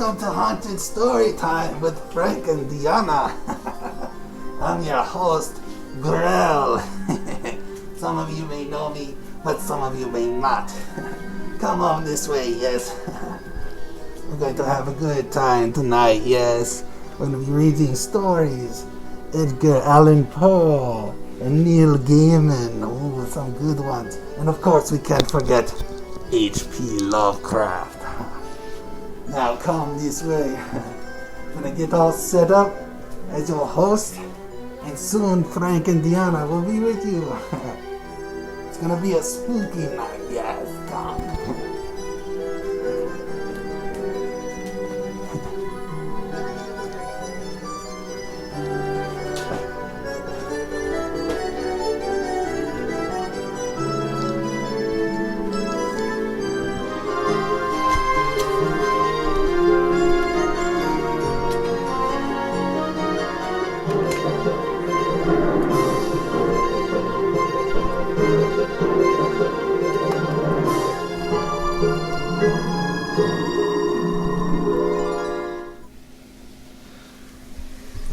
Welcome to Haunted Story Time with Frank and Diana. I'm your host, Grell. Some of you may know me, but some of you may not. Come on this way, yes. We're going to have a good time tonight, yes. We're going to be reading stories. Edgar Allan Poe and Neil Gaiman. Ooh, some good ones. And of course, we can't forget H.P. Lovecraft. Now come this way. I'm gonna get all set up as your host, and soon Frank and Diana will be with you. It's gonna be a spooky night, yes. Come.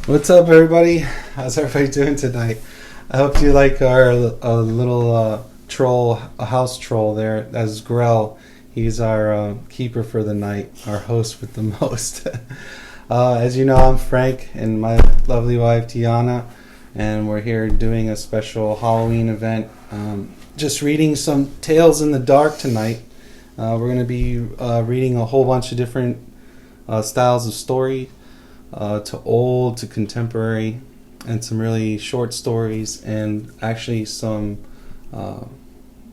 What's up, everybody? How's everybody doing tonight? I hope you like our little troll, a house troll there. That's Grell. He's our keeper for the night, our host with the most. As you know, I'm Frank and my lovely wife, Tiana, and we're here doing a special Halloween event. Just reading some tales in the dark tonight. We're going to be reading a whole bunch of different styles of story. To old, to contemporary, and some really short stories, and actually some, what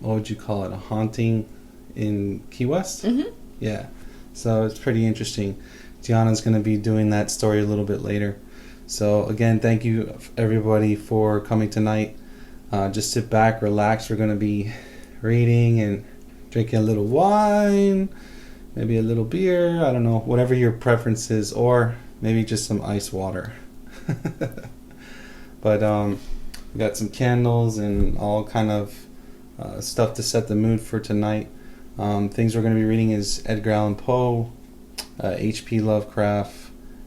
would you call it, a haunting in Key West? Mm-hmm. Yeah, so it's pretty interesting. Tiana's going to be doing that story a little bit later. So again, thank you everybody for coming tonight. Just sit back, relax. We're going to be reading and drinking a little wine, maybe a little beer, I don't know, whatever your preference is, or maybe just some ice water. But we got some candles and all kind of stuff to set the mood for tonight. Things we're going to be reading is Edgar Allan Poe, H.P. Lovecraft,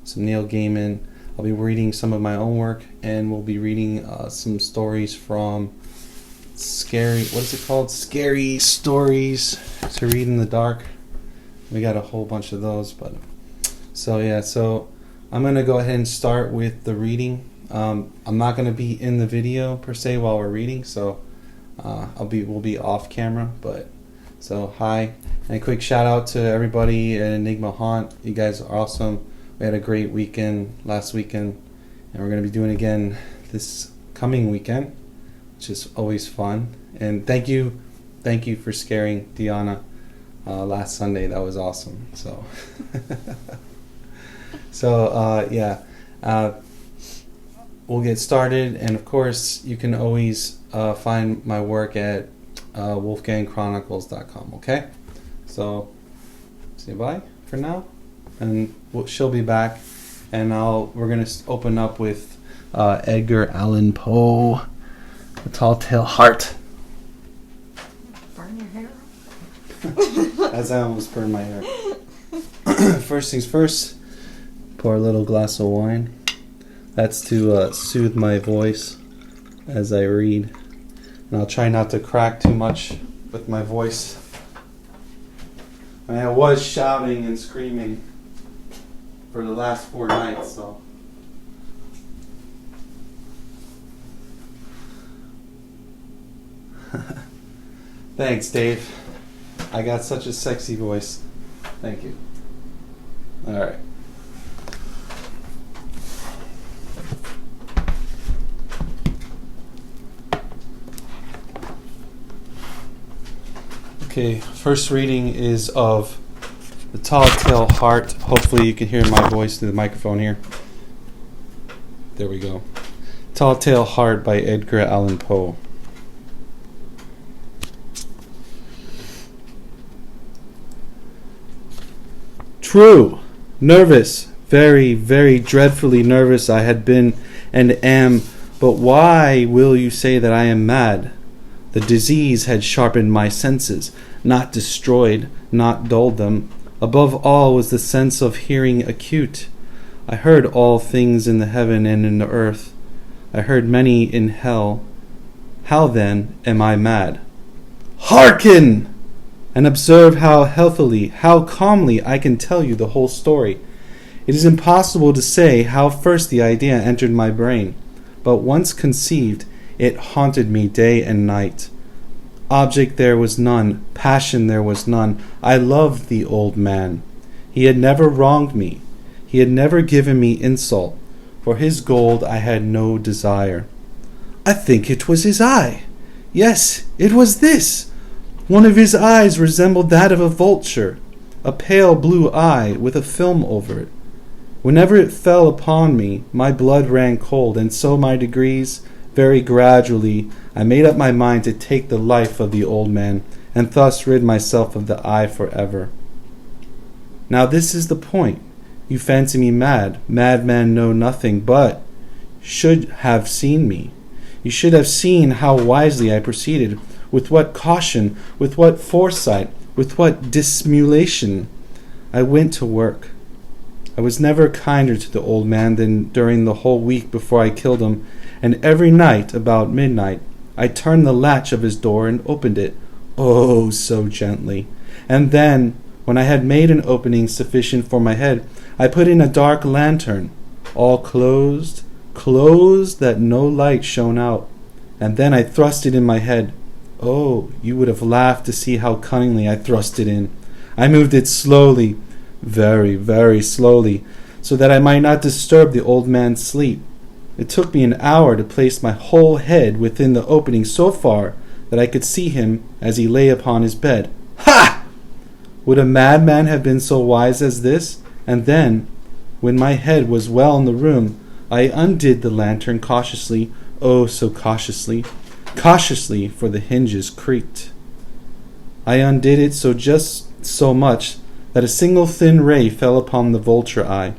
some Neil Gaiman. I'll be reading some of my own work, and we'll be reading some stories from Scary Stories to Read in the Dark. We got a whole bunch of those, but so I'm going to go ahead and start with the reading. I'm not going to be in the video per se while we're reading, so we'll be off camera. But so hi, and a quick shout out to everybody at Enigma Haunt. You guys are awesome. We had a great weekend last weekend, and we're going to be doing it again this coming weekend, which is always fun. And thank you for scaring Diana last Sunday. That was awesome. So. We'll get started, and of course you can always find my work at wolfgangchronicles.com. Okay, so say bye for now, and she'll be back, and we're gonna open up with Edgar Allan Poe, The Tall Tale Heart. Burn your hair? As I almost burned my hair. First things first. Pour a little glass of wine. That's to soothe my voice as I read. And I'll try not to crack too much with my voice. I was shouting and screaming for the last 4 nights, so. Thanks, Dave. I got such a sexy voice. Thank you. All right. Okay, first reading is of The Tall Tale Heart. Hopefully you can hear my voice through the microphone here. There we go. Tall Tale Heart by Edgar Allan Poe. True. Nervous. Very, very dreadfully nervous I had been and am. But why will you say that I am mad? The disease had sharpened my senses, not destroyed, not dulled them. Above all was the sense of hearing acute. I heard all things in the heaven and in the earth. I heard many in hell. How then am I mad? Hearken! And observe how healthily, how calmly I can tell you the whole story. It is impossible to say how first the idea entered my brain, but once conceived, it haunted me day and night. Object there was none, passion there was none. I loved the old man. He had never wronged me. He had never given me insult. For his gold I had no desire. I think it was his eye. Yes, it was this. One of his eyes resembled that of a vulture, a pale blue eye with a film over it. Whenever it fell upon me, my blood ran cold, and so by degrees, very gradually, I made up my mind to take the life of the old man, and thus rid myself of the eye forever. Now this is the point. You fancy me mad. Madmen know nothing, but should have seen me. You should have seen how wisely I proceeded, with what caution, with what foresight, with what dissimulation. I went to work. I was never kinder to the old man than during the whole week before I killed him, and every night about midnight I turned the latch of his door and opened it, oh, so gently. And then, when I had made an opening sufficient for my head, I put in a dark lantern, all closed that no light shone out, and then I thrust it in my head. Oh, you would have laughed to see how cunningly I thrust it in. I moved it slowly, very, very slowly, so that I might not disturb the old man's sleep. It took me an hour to place my whole head within the opening so far that I could see him as he lay upon his bed. Ha! Would a madman have been so wise as this? And then, when my head was well in the room, I undid the lantern cautiously, oh, so cautiously, for the hinges creaked. I undid it just so much that a single thin ray fell upon the vulture eye.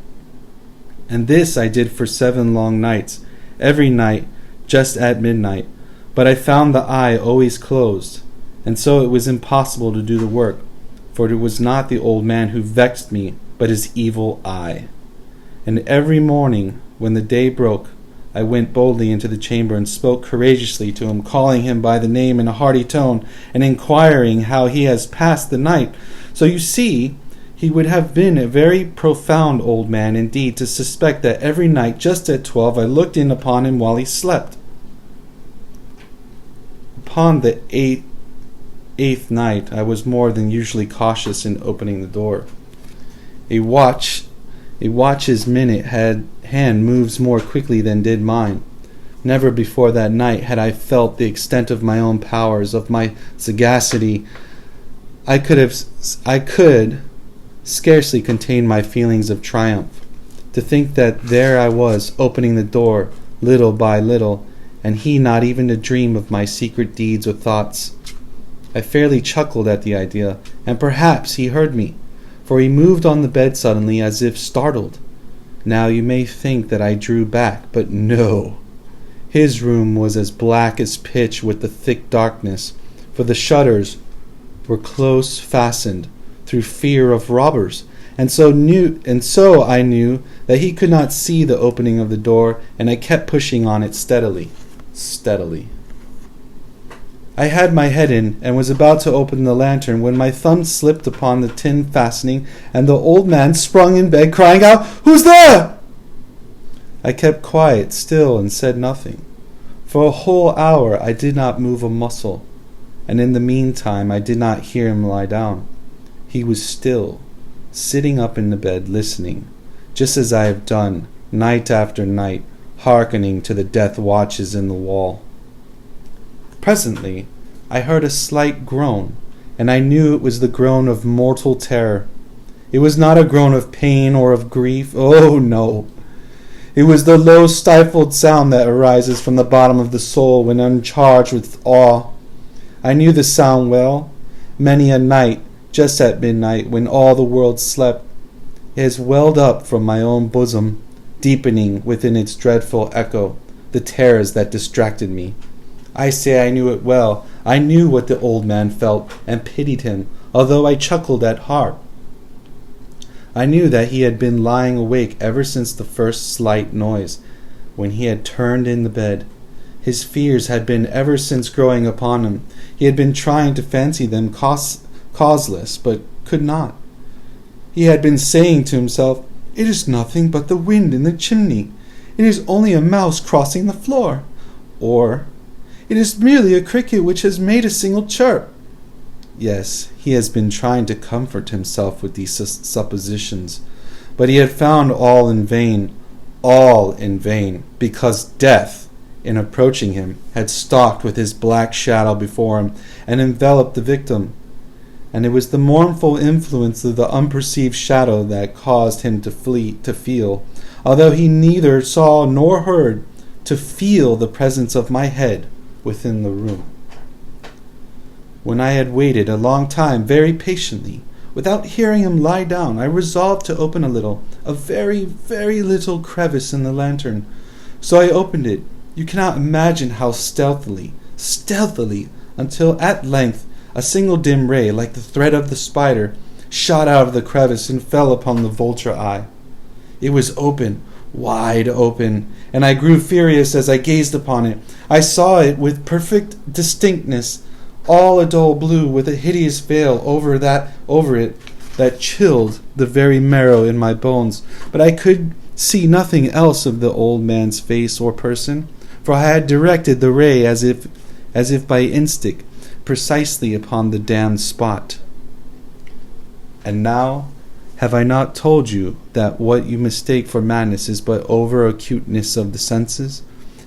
And this I did for 7 long nights, every night, just at midnight. But I found the eye always closed, and so it was impossible to do the work, for it was not the old man who vexed me, but his evil eye. And every morning, when the day broke, I went boldly into the chamber and spoke courageously to him, calling him by the name in a hearty tone, and inquiring how he has passed the night. So you see, he would have been a very profound old man indeed to suspect that every night, just at 12, I looked in upon him while he slept. Upon the eighth night, I was more than usually cautious in opening the door. A watch's minute hand moves more quickly than did mine. Never before that night had I felt the extent of my own powers, of my sagacity. I could scarcely contain my feelings of triumph. To think that there I was, opening the door, little by little, and he not even to dream of my secret deeds or thoughts. I fairly chuckled at the idea, and perhaps he heard me, for he moved on the bed suddenly as if startled. Now you may think that I drew back, but no. His room was as black as pitch with the thick darkness, for the shutters were close fastened through fear of robbers, and so I knew that he could not see the opening of the door, and I kept pushing on it steadily. I had my head in, and was about to open the lantern, when my thumb slipped upon the tin fastening, and the old man sprung in bed, crying out, "Who's there?" I kept quite still and said nothing. For a whole hour I did not move a muscle, and in the meantime I did not hear him lie down. He was still, sitting up in the bed, listening, just as I have done, night after night, hearkening to the death watches in the wall. Presently, I heard a slight groan, and I knew it was the groan of mortal terror. It was not a groan of pain or of grief. Oh, no. It was the low, stifled sound that arises from the bottom of the soul when uncharged with awe. I knew the sound well. Many a night, just at midnight, when all the world slept, it has welled up from my own bosom, deepening within its dreadful echo the terrors that distracted me. I say I knew it well. I knew what the old man felt, and pitied him, although I chuckled at heart. I knew that he had been lying awake ever since the first slight noise, when he had turned in the bed. His fears had been ever since growing upon him. He had been trying to fancy them causeless, but could not. He had been saying to himself, "It is nothing but the wind in the chimney. It is only a mouse crossing the floor." Or, "It is merely a cricket which has made a single chirp." Yes, he has been trying to comfort himself with these suppositions, but he had found all in vain, because death, in approaching him, had stalked with his black shadow before him and enveloped the victim. And it was the mournful influence of the unperceived shadow that caused him to feel, although he neither saw nor heard, to feel the presence of my head within the room. When I had waited a long time very patiently, without hearing him lie down, I resolved to open a very, very little crevice in the lantern. So I opened it. You cannot imagine how stealthily, until at length a single dim ray, like the thread of the spider, shot out of the crevice and fell upon the vulture eye. It was open, wide open, and I grew furious as I gazed upon it. I saw it with perfect distinctness, all a dull blue, with a hideous veil over it that chilled the very marrow in my bones. But I could see nothing else of the old man's face or person, for I had directed the ray as if by instinct, precisely upon the damned spot. And now, have I not told you that what you mistake for madness is but over-acuteness of the senses?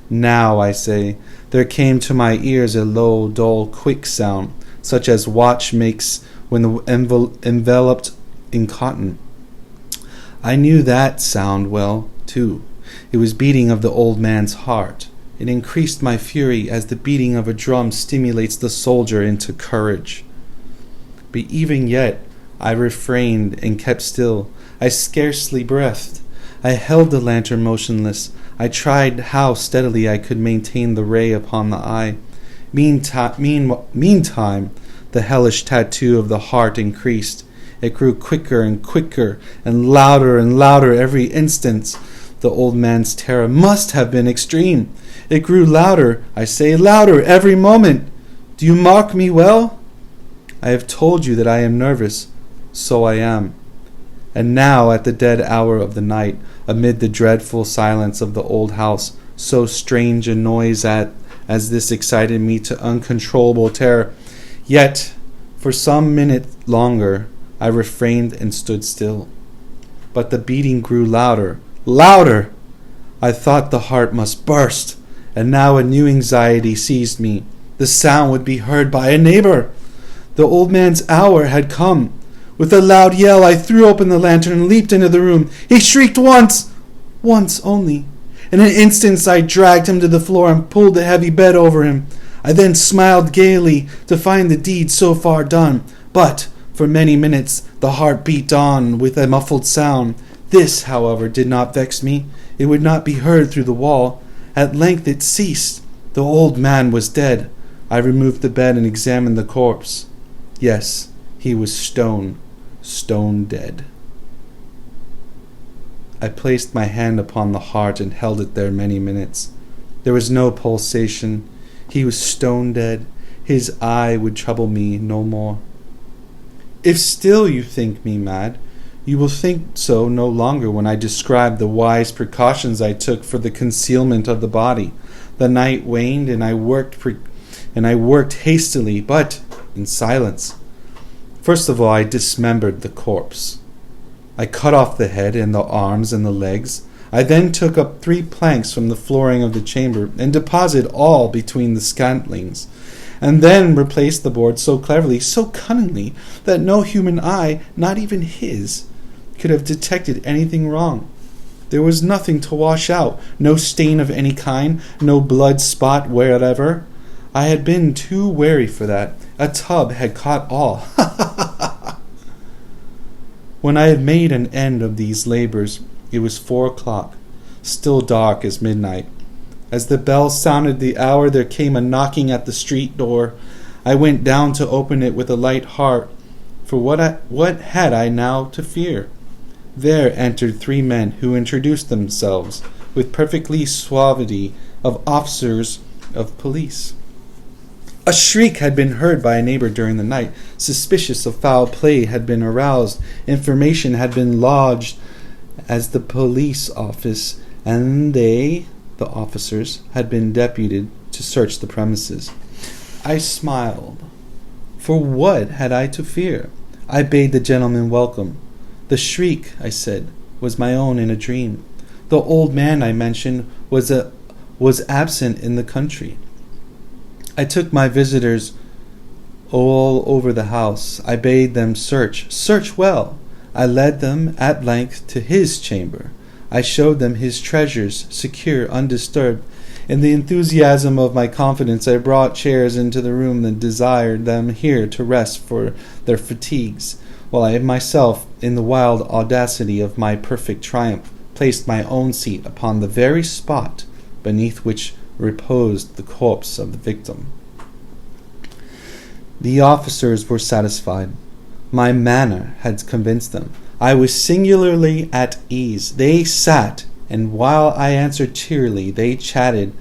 Now, I say, there came to my ears a low, dull, quick sound, such as watch makes when enveloped in cotton. I knew that sound well, too. It was beating of the old man's heart. It increased my fury as the beating of a drum stimulates the soldier into courage. But even yet I refrained and kept still. I scarcely breathed. I held the lantern motionless. I tried how steadily I could maintain the ray upon the eye. Meantime, the hellish tattoo of the heart increased. It grew quicker and quicker, and louder every instant. The old man's terror must have been extreme. It grew louder, I say louder, every moment. Do you mark me well? I have told you that I am nervous. So I am. And now, at the dead hour of the night, amid the dreadful silence of the old house, so strange a noise as this excited me to uncontrollable terror. Yet, for some minute longer, I refrained and stood still. But the beating grew louder. I thought the heart must burst, and now a new anxiety seized me. The sound would be heard by a neighbor. The old man's hour had come. With a loud yell, I threw open the lantern and leaped into the room. He shrieked once only. In an instant, I dragged him to the floor and pulled the heavy bed over him. I then smiled gaily to find the deed so far done. But for many minutes, the heart beat on with a muffled sound. This, however, did not vex me. It would not be heard through the wall. At length it ceased. The old man was dead. I removed the bed and examined the corpse. Yes, he was stone dead. I placed my hand upon the heart and held it there many minutes. There was no pulsation. He was stone dead. His eye would trouble me no more. If still you think me mad, you will think so no longer when I describe the wise precautions I took for the concealment of the body. The night waned, and I worked hastily, but in silence. First of all, I dismembered the corpse. I cut off the head and the arms and the legs. I then took up 3 planks from the flooring of the chamber and deposited all between the scantlings, and then replaced the board so cleverly, so cunningly, that no human eye, not even his, could have detected anything wrong. There was nothing to wash out, no stain of any kind, no blood spot wherever. I had been too wary for that. A tub had caught all. When I had made an end of these labors, it was 4 o'clock, still dark as midnight. As the bell sounded the hour, there came a knocking at the street door. I went down to open it with a light heart, for what had I now to fear? There entered 3 men who introduced themselves with perfectly suavity of officers of police. A shriek had been heard by a neighbor during the night. Suspicious of foul play had been aroused. Information had been lodged as the police office, and they, the officers, had been deputed to search the premises. I smiled. For what had I to fear? I bade the gentleman welcome. The shriek, I said, was my own in a dream. The old man I mentioned was absent in the country. I took my visitors all over the house. I bade them search well. I led them at length to his chamber. I showed them his treasures, secure, undisturbed. In the enthusiasm of my confidence, I brought chairs into the room and desired them here to rest for their fatigues, while I myself, in the wild audacity of my perfect triumph, placed my own seat upon the very spot beneath which reposed the corpse of the victim. The officers were satisfied. My manner had convinced them. I was singularly at ease. They sat, and while I answered cheerily, they chatted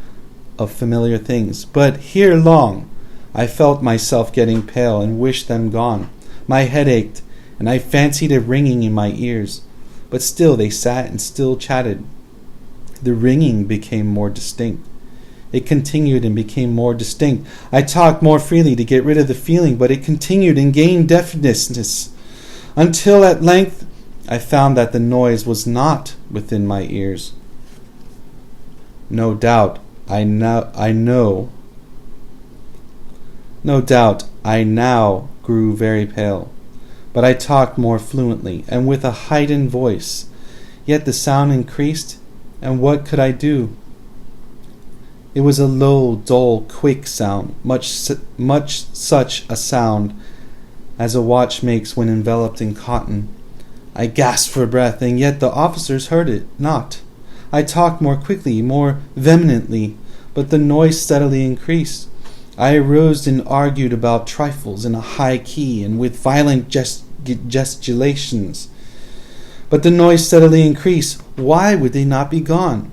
of familiar things. But here long, I felt myself getting pale and wished them gone. My head ached, and I fancied a ringing in my ears. But still they sat and still chatted. The ringing became more distinct. It continued and became more distinct. I talked more freely to get rid of the feeling, but it continued and gained definiteness, until at length I found that the noise was not within my ears. No doubt I now grew very pale, but I talked more fluently and with a heightened voice. Yet the sound increased, and what could I do? It was a low, dull, quick sound, much such a sound as a watch makes when enveloped in cotton. I gasped for breath, and yet the officers heard it not. I talked more quickly, more vehemently, but the noise steadily increased. I arose and argued about trifles in a high key and with violent gesticulations. But the noise steadily increased. Why would they not be gone?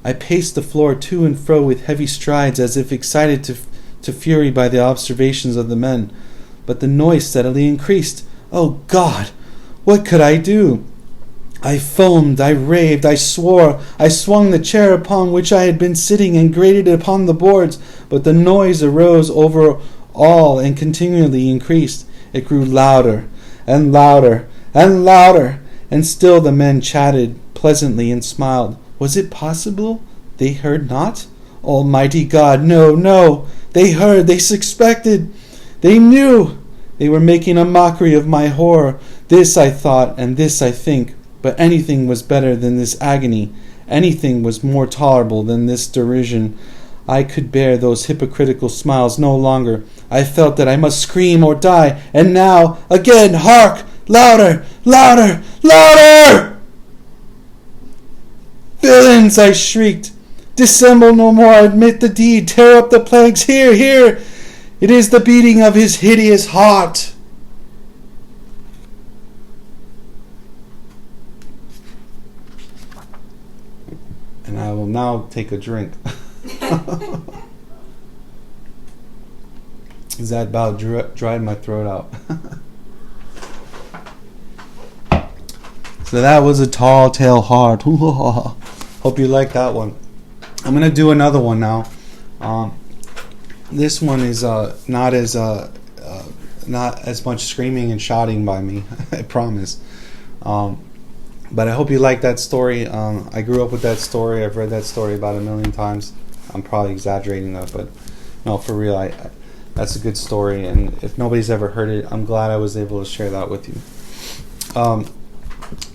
I paced the floor to and fro with heavy strides, as if excited to fury by the observations of the men. But the noise steadily increased. Oh God! What could I do? I foamed, I raved, I swore. I swung the chair upon which I had been sitting and grated it upon the boards, but the noise arose over all and continually increased. It grew louder and louder and louder, and still the men chatted pleasantly and smiled. Was it possible they heard not? Almighty God, no, no! They heard, they suspected, they knew! They were making a mockery of my horror. This I thought, and this I think. But anything was better than this agony. Anything was more tolerable than this derision. I could bear those hypocritical smiles no longer. I felt that I must scream or die. And now, again, hark! Louder! Louder! Louder! Villains! I shrieked. Dissemble no more. Admit the deed. Tear up the planks. Here, here! It is the beating of his hideous heart. And I will now take a drink. Is that about dried my throat out? So that was a tall tale heart. Hope you like that one. I'm gonna do another one now. This one is not as much screaming and shouting by me. I promise. But I hope you like that story. I grew up with that story. I've read that story about 1 million times. I'm probably exaggerating that, but no, for real, that's a good story. And if nobody's ever heard it, I'm glad I was able to share that with you.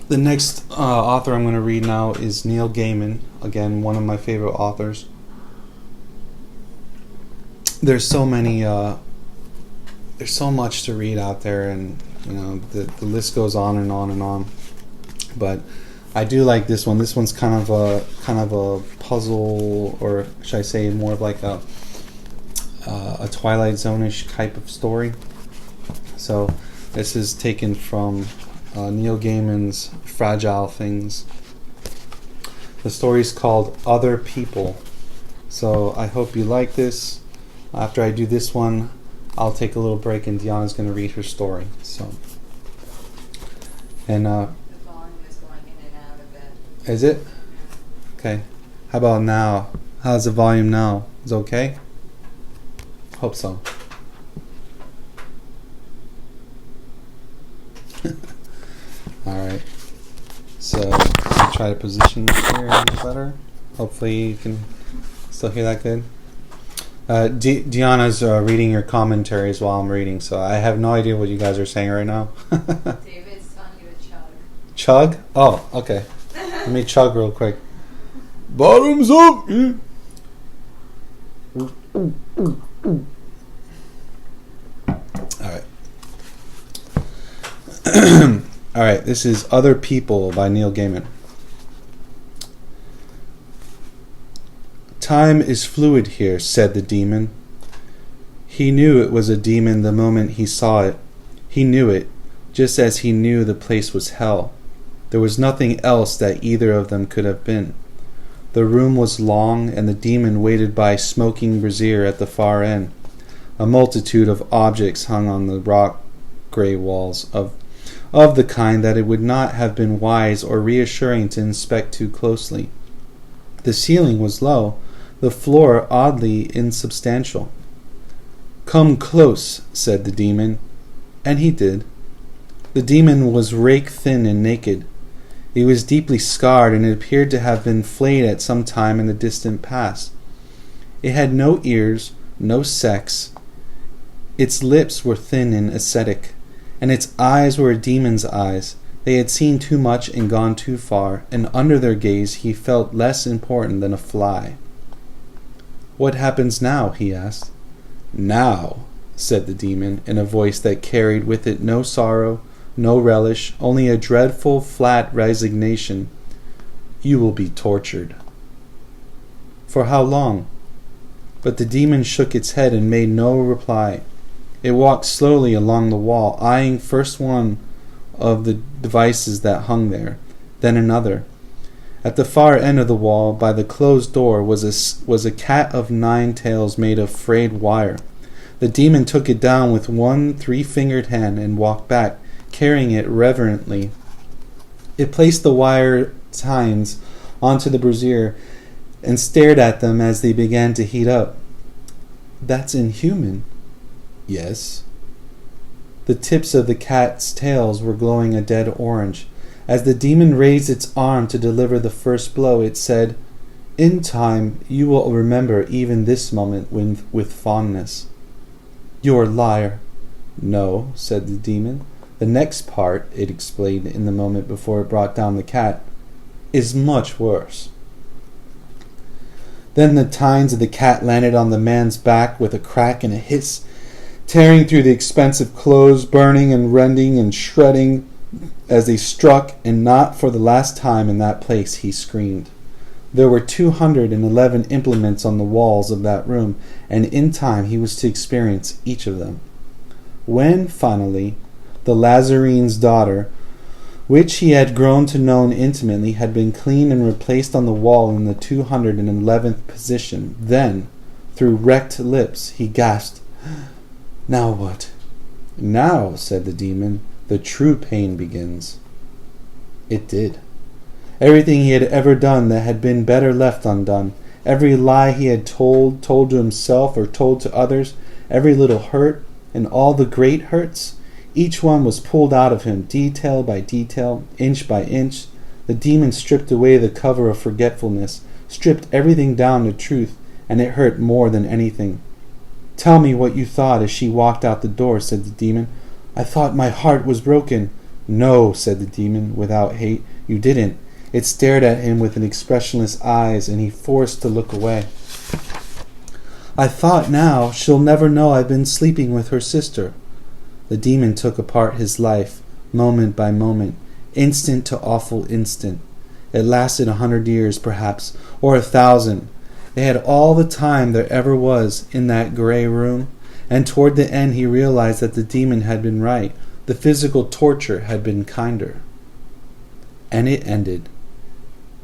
The next author I'm going to read now is Neil Gaiman. Again, one of my favorite authors. There's so many. There's so much to read out there, and the list goes on and on and on. But I do like this one. This one's kind of a puzzle, or should I say, more of like a Twilight Zone-ish type of story. So this is taken from Neil Gaiman's Fragile Things. The story's called Other People. So I hope you like this. After I do this one, I'll take a little break and Deanna's going to read her story. So, and The volume is going in and out a bit. is it? Okay. How about now? How's the volume now? Is it okay? Hope so. Alright. So, I'll try to position this here a little better. Hopefully you can still hear that good. Deanna's reading your commentaries while I'm reading, so I have no idea what you guys are saying right now. David's telling you to chug. Chug? Oh, okay. Let me chug real quick. Bottoms up! Alright. Alright, this is Other People by Neil Gaiman. Time is fluid here, said the demon. He knew it was a demon the moment he saw it. He knew it, just as he knew the place was hell. There was nothing else that either of them could have been. The room was long, and the demon waited by a smoking brazier at the far end. A multitude of objects hung on the rock-gray walls, of the kind that it would not have been wise or reassuring to inspect too closely. The ceiling was low, the floor oddly insubstantial. "Come close," said the demon, and he did. The demon was rake-thin and naked. He was deeply scarred, and it appeared to have been flayed at some time in the distant past. It had no ears, no sex. Its lips were thin and ascetic, and its eyes were a demon's eyes. They had seen too much and gone too far, and under their gaze he felt less important than a fly. "What happens now?" he asked. "Now," said the demon, in a voice that carried with it no sorrow, no relish, only a dreadful, flat resignation. "You will be tortured." "For how long?" But the demon shook its head and made no reply. It walked slowly along the wall, eyeing first one of the devices that hung there, then another. At the far end of the wall, by the closed door, was a cat of 9 tails made of frayed wire. The demon took it down with one 3-fingered hand and walked back, carrying it reverently. It placed the wire tines onto the brazier and stared at them as they began to heat up. "That's inhuman." "Yes." The tips of the cat's tails were glowing a dead orange. As the demon raised its arm to deliver the first blow, it said, "In time you will remember even this moment with fondness." "You're a liar." "No," said the demon. "The next part," it explained in the moment before it brought down the cat, "is much worse." Then the tines of the cat landed on the man's back with a crack and a hiss, tearing through the expensive clothes, burning and rending and shredding as they struck, and not for the last time in that place, he screamed. There were 211 implements on the walls of that room, and in time he was to experience each of them. When, finally, the Lazarene's daughter, which he had grown to know intimately, had been cleaned and replaced on the wall in the 211th position, then, through wrecked lips, he gasped, "Now what?" "Now," said the demon, "the true pain begins." It did. Everything he had ever done that had been better left undone, every lie he had told to himself or told to others, every little hurt, and all the great hurts, each one was pulled out of him, detail by detail, inch by inch. The demon stripped away the cover of forgetfulness, stripped everything down to truth, and it hurt more than anything. "Tell me what you thought as she walked out the door," said the demon. "I thought my heart was broken." "No," said the demon, without hate, "you didn't." It stared at him with an expressionless eyes, and he forced to look away. "I thought now she'll never know I've been sleeping with her sister." The demon took apart his life, moment by moment, instant to awful instant. It lasted 100 years, perhaps, or 1,000. They had all the time there ever was in that grey room, and toward the end he realized that the demon had been right. The physical torture had been kinder. And it ended.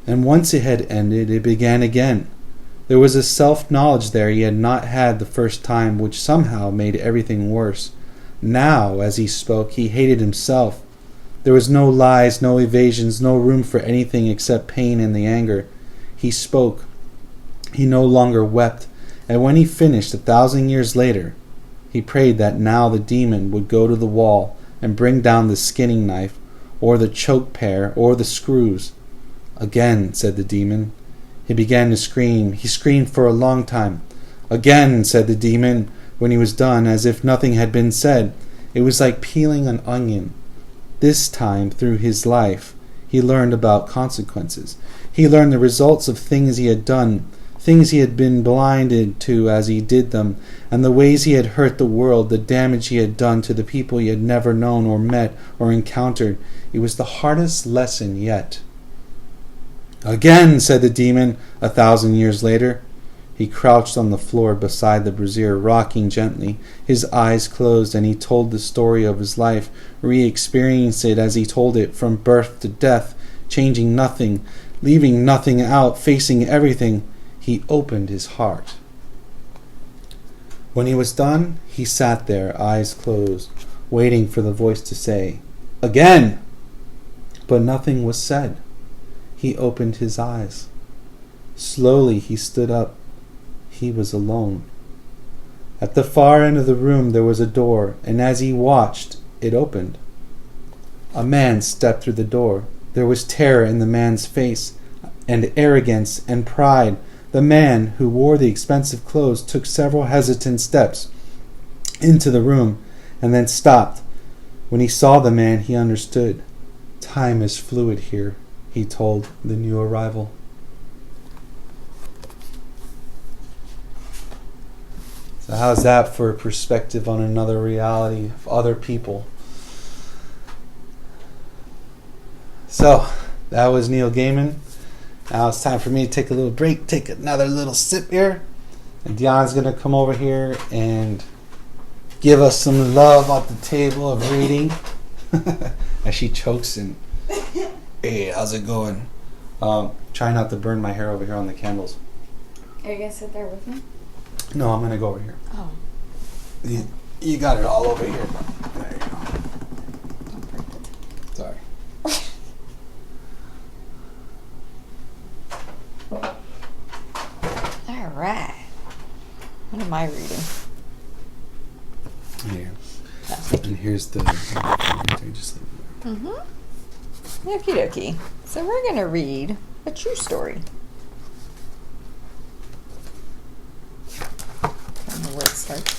And once it had ended, it began again. There was a self-knowledge there he had not had the first time, which somehow made everything worse. Now, as he spoke, he hated himself. There was no lies, no evasions, no room for anything except pain and the anger. He spoke. He no longer wept. And when he finished, 1,000 years later, he prayed that now the demon would go to the wall and bring down the skinning knife, or the choke pear, or the screws. Again, said the demon. He began to scream. He screamed for a long time. Again, said the demon, when he was done, as if nothing had been said. It was like peeling an onion. This time, through his life, he learned about consequences. He learned the results of things he had done, things he had been blinded to as he did them, and the ways he had hurt the world, the damage he had done to the people he had never known or met or encountered. It was the hardest lesson yet. Again, said the demon, 1,000 years later. He crouched on the floor beside the brazier, rocking gently, his eyes closed, and he told the story of his life, re-experienced it as he told it, from birth to death, changing nothing, leaving nothing out, facing everything. He opened his heart. When he was done, he sat there, eyes closed, waiting for the voice to say, "Again!" But nothing was said. He opened his eyes. Slowly he stood up. He was alone. At the far end of the room there was a door, and as he watched, it opened. A man stepped through the door. There was terror in the man's face, and arrogance and pride. The man, who wore the expensive clothes, took several hesitant steps into the room, and then stopped. When he saw the man, he understood. "Time is fluid here," he told the new arrival. So how's that for a perspective on another reality of other people? So, that was Neil Gaiman. Now it's time for me to take a little break, take another little sip here. And Dion's going to come over here and give us some love at the table of reading. As she chokes and, "Hey, how's it going?" Try not to burn my hair over here on the candles. Are you going to sit there with me? No, I'm going to go over here. Oh. You got it all over here. There you go. Sorry. All right. What am I reading? Here. And here's the... Just leave it there. Mm-hmm. Okie dokie. So we're going to read a true story. I don't know where it starts.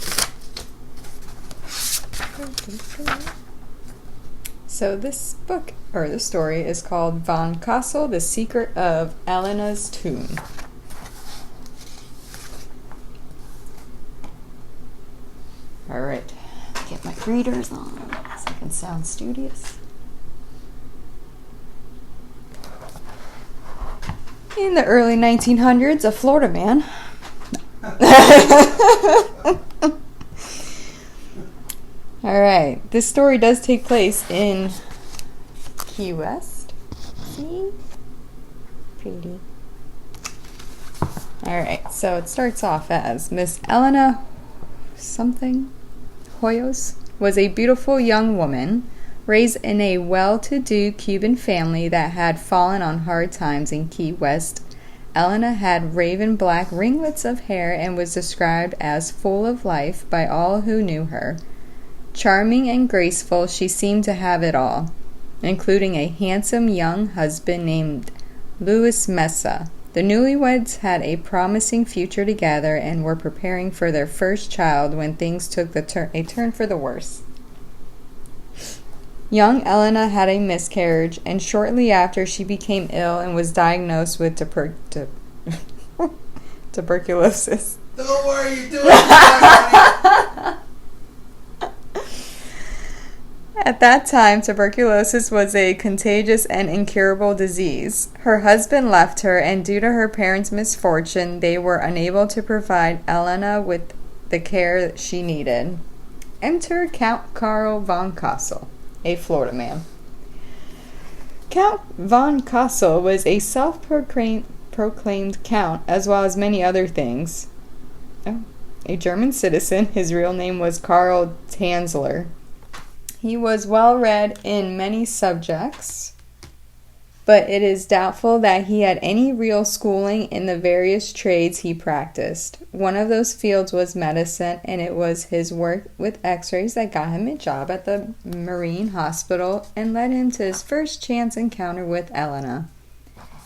So this book, or this story, is called Von Kassel, The Secret of Elena's Tomb. Alright, get my readers on so I can sound studious. In the early 1900s, a Florida man... Alright, this story does take place in Key West. See? Pretty. Alright, so it starts off as Miss Elena something Hoyos was a beautiful young woman raised in a well-to-do Cuban family that had fallen on hard times in Key West. Elena had raven black ringlets of hair and was described as full of life by all who knew her. Charming and graceful, she seemed to have it all, including a handsome young husband named Luis Mesa. The newlyweds had a promising future together and were preparing for their first child when things took a turn for the worse. Young Elena had a miscarriage, and shortly after she became ill and was diagnosed with tuberculosis. Don't worry, you're doing it. At that time, tuberculosis was a contagious and incurable disease. Her husband left her, and due to her parents' misfortune, they were unable to provide Elena with the care she needed. Enter Count Karl von Kassel, a Florida man. Count von Kassel was a self-proclaimed count, as well as many other things. A German citizen. His real name was Karl Tanzler. He was well read in many subjects, but it is doubtful that he had any real schooling in the various trades he practiced. One of those fields was medicine, and it was his work with x-rays that got him a job at the Marine Hospital and led him to his first chance encounter with Elena.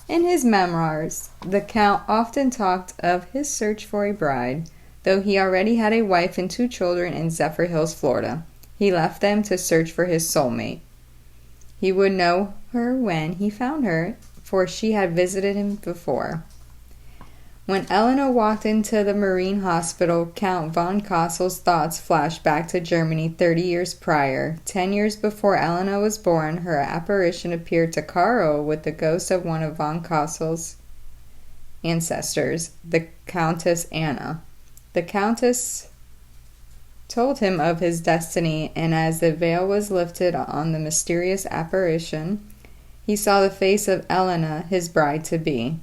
In his memoirs, the Count often talked of his search for a bride, though he already had a wife and 2 children in Zephyr Hills, Florida. He left them to search for his soulmate. He would know her when he found her, for she had visited him before. When Elena walked into the Marine Hospital, Count von Kassel's thoughts flashed back to Germany 30 years prior. 10 years before Elena was born, her apparition appeared to Karl with the ghost of one of von Kassel's ancestors, the Countess Anna. The Countess told him of his destiny, and as the veil was lifted on the mysterious apparition, he saw the face of Elena, his bride-to-be.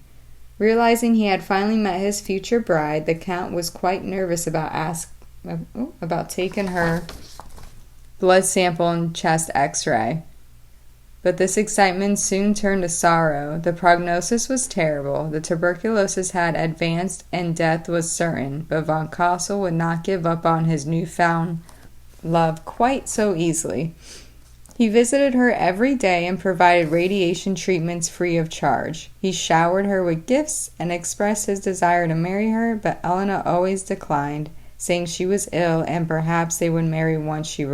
Realizing he had finally met his future bride, the Count was quite nervous about taking her blood sample and chest x-ray. But this excitement soon turned to sorrow. The prognosis was terrible. The tuberculosis had advanced and death was certain, but von Kassel would not give up on his newfound love quite so easily. He visited her every day and provided radiation treatments free of charge. He showered her with gifts and expressed his desire to marry her, but Elena always declined, saying she was ill and perhaps they would marry once she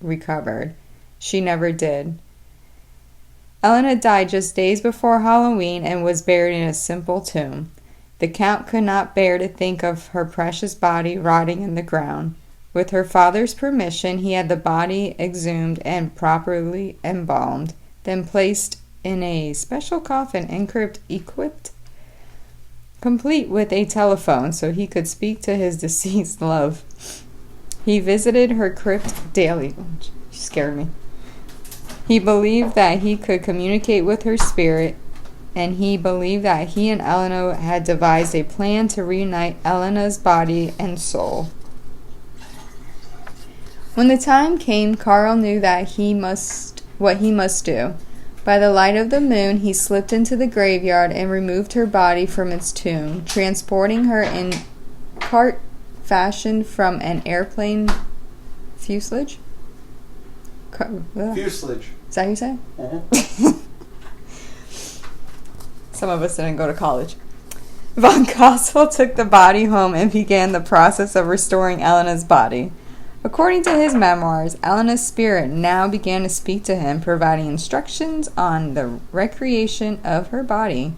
recovered. She never did. Elena died just days before Halloween and was buried in a simple tomb. The Count could not bear to think of her precious body rotting in the ground. With her father's permission, he had the body exhumed and properly embalmed, then placed in a special coffin equipped complete with a telephone so he could speak to his deceased love. He visited her crypt daily. She scared me. He believed that he could communicate with her spirit, and he believed that he and Elena had devised a plan to reunite Elena's body and soul. When the time came, Karl knew that what he must do. By the light of the moon, he slipped into the graveyard and removed her body from its tomb, transporting her in cart fashioned from an airplane fuselage. Fuselage. Is that how you say? Uh-huh. Some of us didn't go to college. Von Kassel took the body home and began the process of restoring Elena's body. According to his memoirs, Elena's spirit now began to speak to him, providing instructions on the recreation of her body.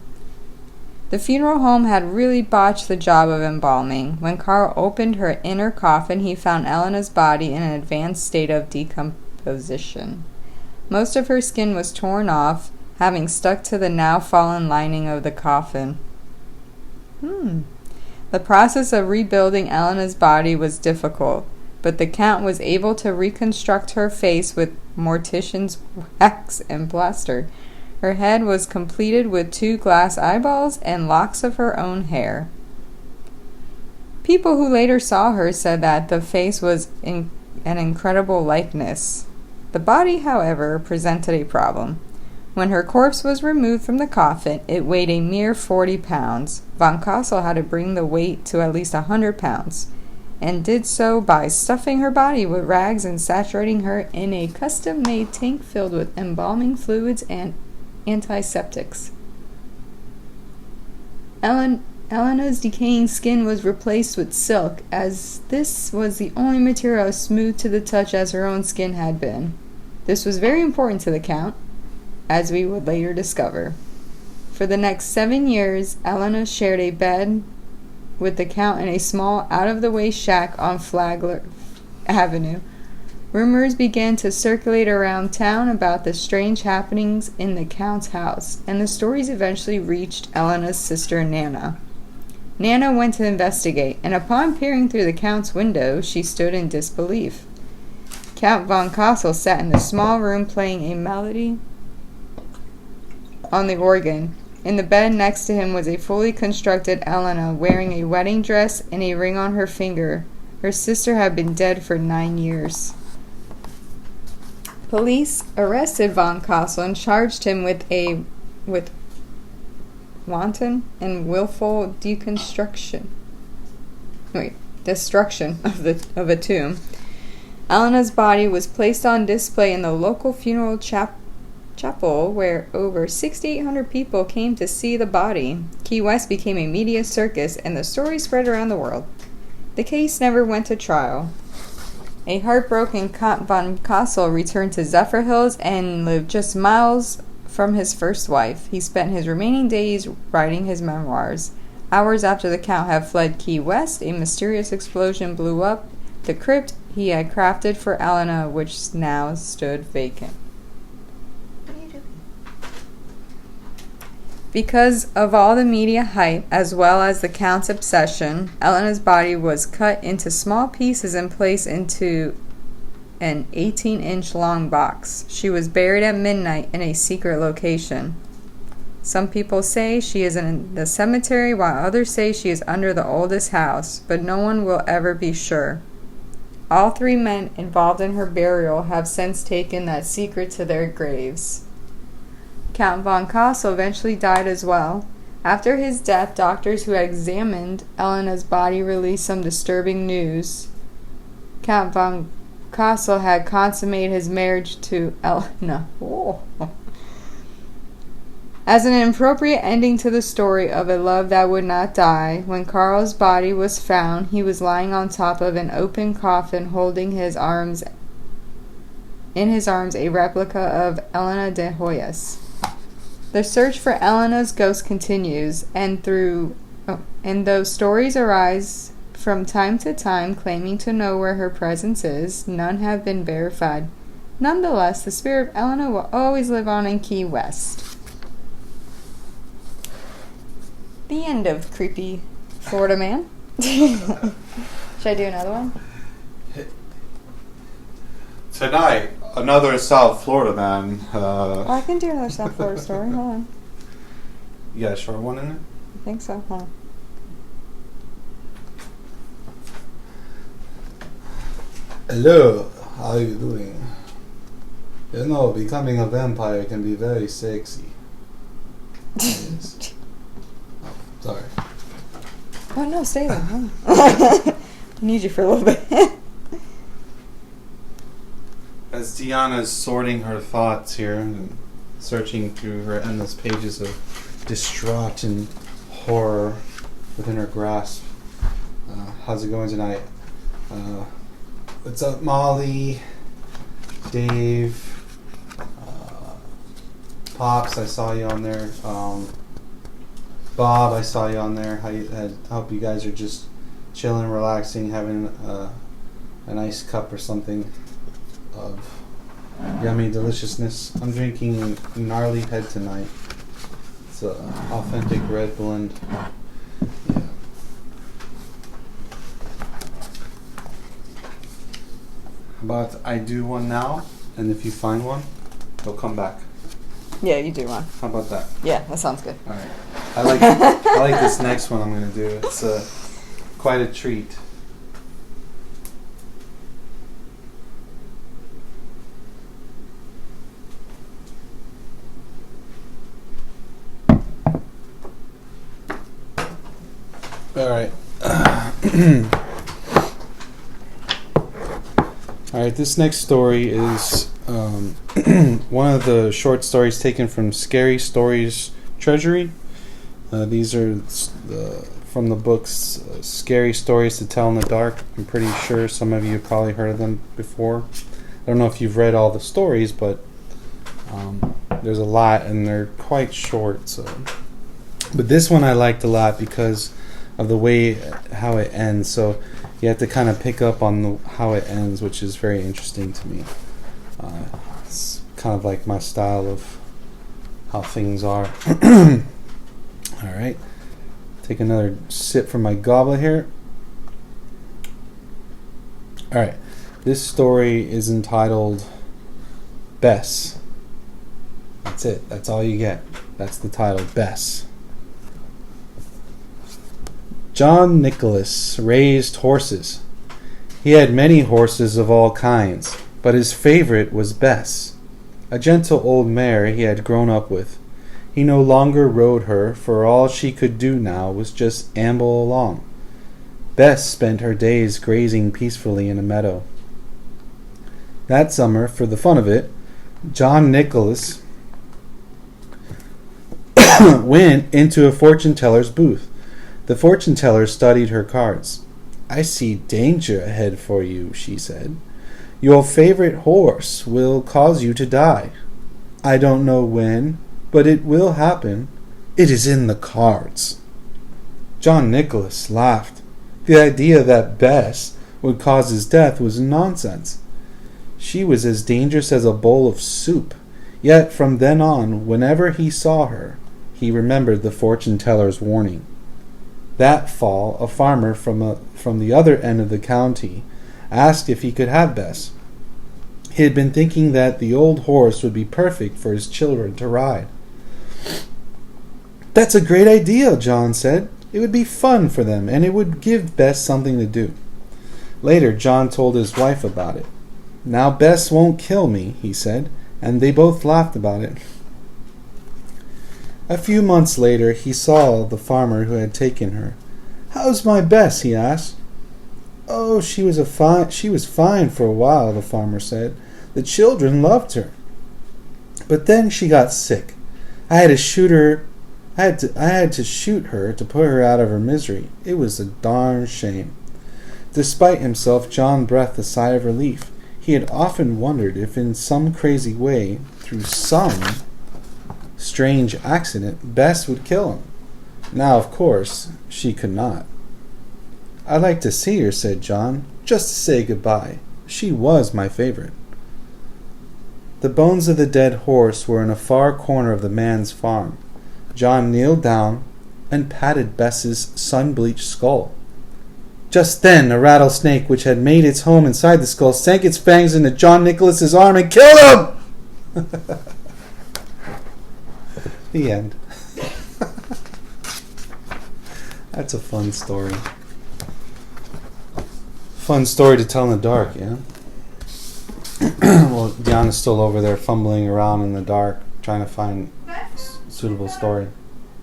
The funeral home had really botched the job of embalming. When Karl opened her inner coffin, he found Elena's body in an advanced state of decomposition. Most of her skin was torn off, having stuck to the now fallen lining of the coffin. The process of rebuilding Elena's body was difficult, but the Count was able to reconstruct her face with mortician's wax and plaster. Her head was completed with 2 glass eyeballs and locks of her own hair. People who later saw her said that the face was an incredible likeness. The body, however, presented a problem. When her corpse was removed from the coffin, it weighed a mere 40 pounds. Von Kassel had to bring the weight to at least 100 pounds, and did so by stuffing her body with rags and saturating her in a custom-made tank filled with embalming fluids and antiseptics. Elena's decaying skin was replaced with silk, as this was the only material as smooth to the touch as her own skin had been. This was very important to the Count, as we would later discover. For the next 7 years, Elena shared a bed with the Count in a small, out-of-the-way shack on Flagler Avenue. Rumors began to circulate around town about the strange happenings in the Count's house, and the stories eventually reached Elena's sister Nana. Nana went to investigate, and upon peering through the Count's window, she stood in disbelief. Count von Kassel sat in the small room playing a melody on the organ. In the bed next to him was a fully constructed Elena, wearing a wedding dress and a ring on her finger. Her sister had been dead for 9 years. Police arrested von Kassel and charged him with wanton and willful destruction of a tomb. Elena's body was placed on display in the local funeral chapel, where over 6,800 people came to see the body. Key West became a media circus, and the story spread around the world. The case never went to trial. A heartbroken Count von Kassel returned to Zephyr Hills and lived just miles from his first wife. He spent his remaining days writing his memoirs. Hours after the Count had fled Key West, a mysterious explosion blew up the crypt he had crafted for Elena, which now stood vacant. Because of all the media hype, as well as the Count's obsession, Elena's body was cut into small pieces and placed into an 18-inch long box. She was buried at midnight in a secret location. Some people say she is in the cemetery, while others say she is under the oldest house, but no one will ever be sure. All 3 men involved in her burial have since taken that secret to their graves. Count von Kassel eventually died as well. After his death, doctors who had examined Elena's body released some disturbing news. Count von Kassel had consummated his marriage to Elena. Oh. As an appropriate ending to the story of a love that would not die, when Karl's body was found, he was lying on top of an open coffin, holding in his arms a replica of Elena de Hoyos. The search for Elena's ghost continues, and though stories arise from time to time claiming to know where her presence is, none have been verified. Nonetheless, the spirit of Elena will always live on in Key West. The end of Creepy Florida Man. Should I do another one? Tonight, another South Florida man. I can do another South Florida story. Hold on. You got a short one in there? I think so. Hold on. Hello, how are you doing? You know, becoming a vampire can be very sexy. Yes. Oh, sorry. Oh, no, stay there. Hold on. I need you for a little bit. As Deanna's sorting her thoughts here and searching through her endless pages of distraught and horror within her grasp, how's it going tonight? What's up, Molly? Dave? Pops, I saw you on there. Bob, I saw you on there. I hope you guys are just chilling, relaxing, having a nice cup or something of yummy deliciousness. I'm drinking Gnarly Head tonight. It's an authentic red blend. Yeah. But I do one now, and if you find one, they'll come back. Yeah, you do one. How about that? Yeah, that sounds good. All right. I like this next one I'm gonna do. It's quite a treat. All right. All right. This next story is one of the short stories taken from Scary Stories Treasury. These are from the books Scary Stories to Tell in the Dark. I'm pretty sure some of you have probably heard of them before. I don't know if you've read all the stories, but there's a lot, and they're quite short. So, but this one I liked a lot because of the way how it ends. So you have to kind of pick up on how it ends, which is very interesting to me. It's kind of like my style of how things are. All right, take another sip from my goblet here. All right, This story is entitled Bess. That's it. That's all you get. That's the title, Bess. John Nicholas raised horses. He had many horses of all kinds, but his favorite was Bess, a gentle old mare he had grown up with. He no longer rode her, for all she could do now was just amble along. Bess spent her days grazing peacefully in a meadow. That summer, for the fun of it, John Nicholas went into a fortune-teller's booth. The fortune-teller studied her cards. "I see danger ahead for you," she said. "Your favorite horse will cause you to die. I don't know when, but it will happen. It is in the cards." John Nicholas laughed. The idea that Bess would cause his death was nonsense. She was as dangerous as a bowl of soup. Yet from then on, whenever he saw her, he remembered the fortune-teller's warning. That fall, a farmer from the other end of the county asked if he could have Bess. He had been thinking that the old horse would be perfect for his children to ride. "That's a great idea," John said. "It would be fun for them, and it would give Bess something to do." Later, John told his wife about it. "Now Bess won't kill me," he said, and they both laughed about it. A few months later, he saw the farmer who had taken her. "How's my Bess?" he asked. "Oh, she was fine for a while," the farmer said. "The children loved her. But then she got sick. I had to shoot her to put her out of her misery. It was a darn shame." Despite himself, John breathed a sigh of relief. He had often wondered if in some crazy way, through some strange accident, Bess would kill him. Now, of course, she could not. "I'd like to see her," said John, "just to say goodbye. She was my favorite." The bones of the dead horse were in a far corner of the man's farm. John kneeled down and patted Bess's sun-bleached skull. Just then, a rattlesnake which had made its home inside the skull sank its fangs into John Nicholas's arm and killed him! The end. That's a fun story. Fun story to tell in the dark, yeah? Well, Diana's still over there fumbling around in the dark, trying to find a suitable story.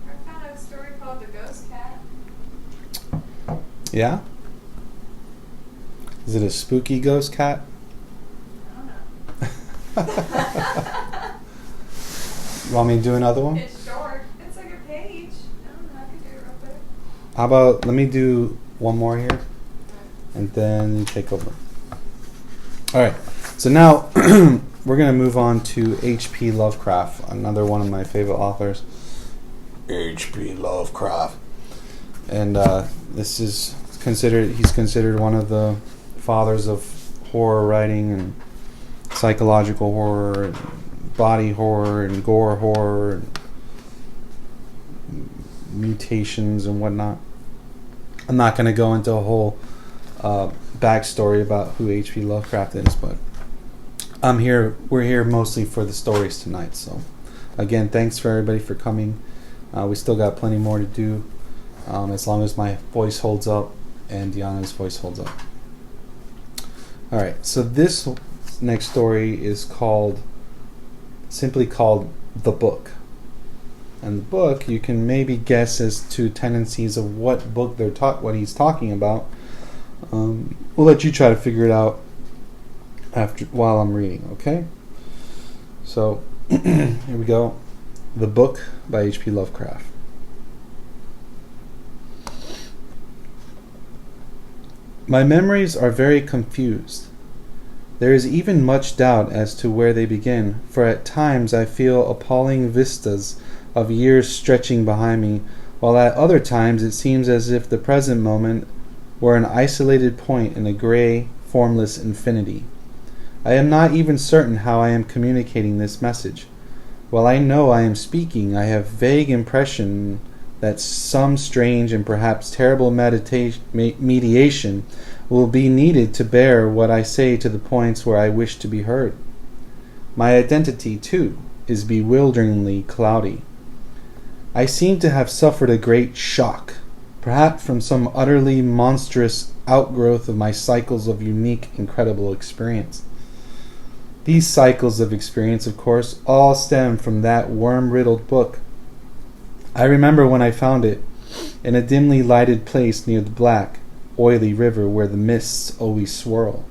I found a story called The Ghost Cat. Yeah? Is it a spooky ghost cat? I don't know. You want me to do another one? It's short. It's like a page. I don't know. I could do it real quick. How about, let me do one more here, and then you take over. Alright, so now we're going to move on to H.P. Lovecraft, another one of my favorite authors. H.P. Lovecraft. And he's considered one of the fathers of horror writing and psychological horror and body horror and gore horror and mutations and whatnot. I'm not going to go into a whole backstory about who H.P. Lovecraft is, but we're here mostly for the stories tonight. So again, thanks for everybody for coming. We still got plenty more to do, as long as my voice holds up and Deanna's voice holds up. Alright, so this next story is simply called The Book. And the book, you can maybe guess as to tendencies of what book what he's talking about. We'll let you try to figure it out while I'm reading, okay? So, here we go. The Book by H.P. Lovecraft. My memories are very confused. There is even much doubt as to where they begin, for at times I feel appalling vistas of years stretching behind me, while at other times it seems as if the present moment were an isolated point in a grey, formless infinity. I am not even certain how I am communicating this message. While I know I am speaking, I have vague impression that some strange and perhaps terrible mediation will be needed to bear what I say to the points where I wish to be heard. My identity, too, is bewilderingly cloudy. I seem to have suffered a great shock, perhaps from some utterly monstrous outgrowth of my cycles of unique, incredible experience. These cycles of experience, of course, all stem from that worm-riddled book. I remember when I found it in a dimly lighted place near the black, oily river where the mists always swirl.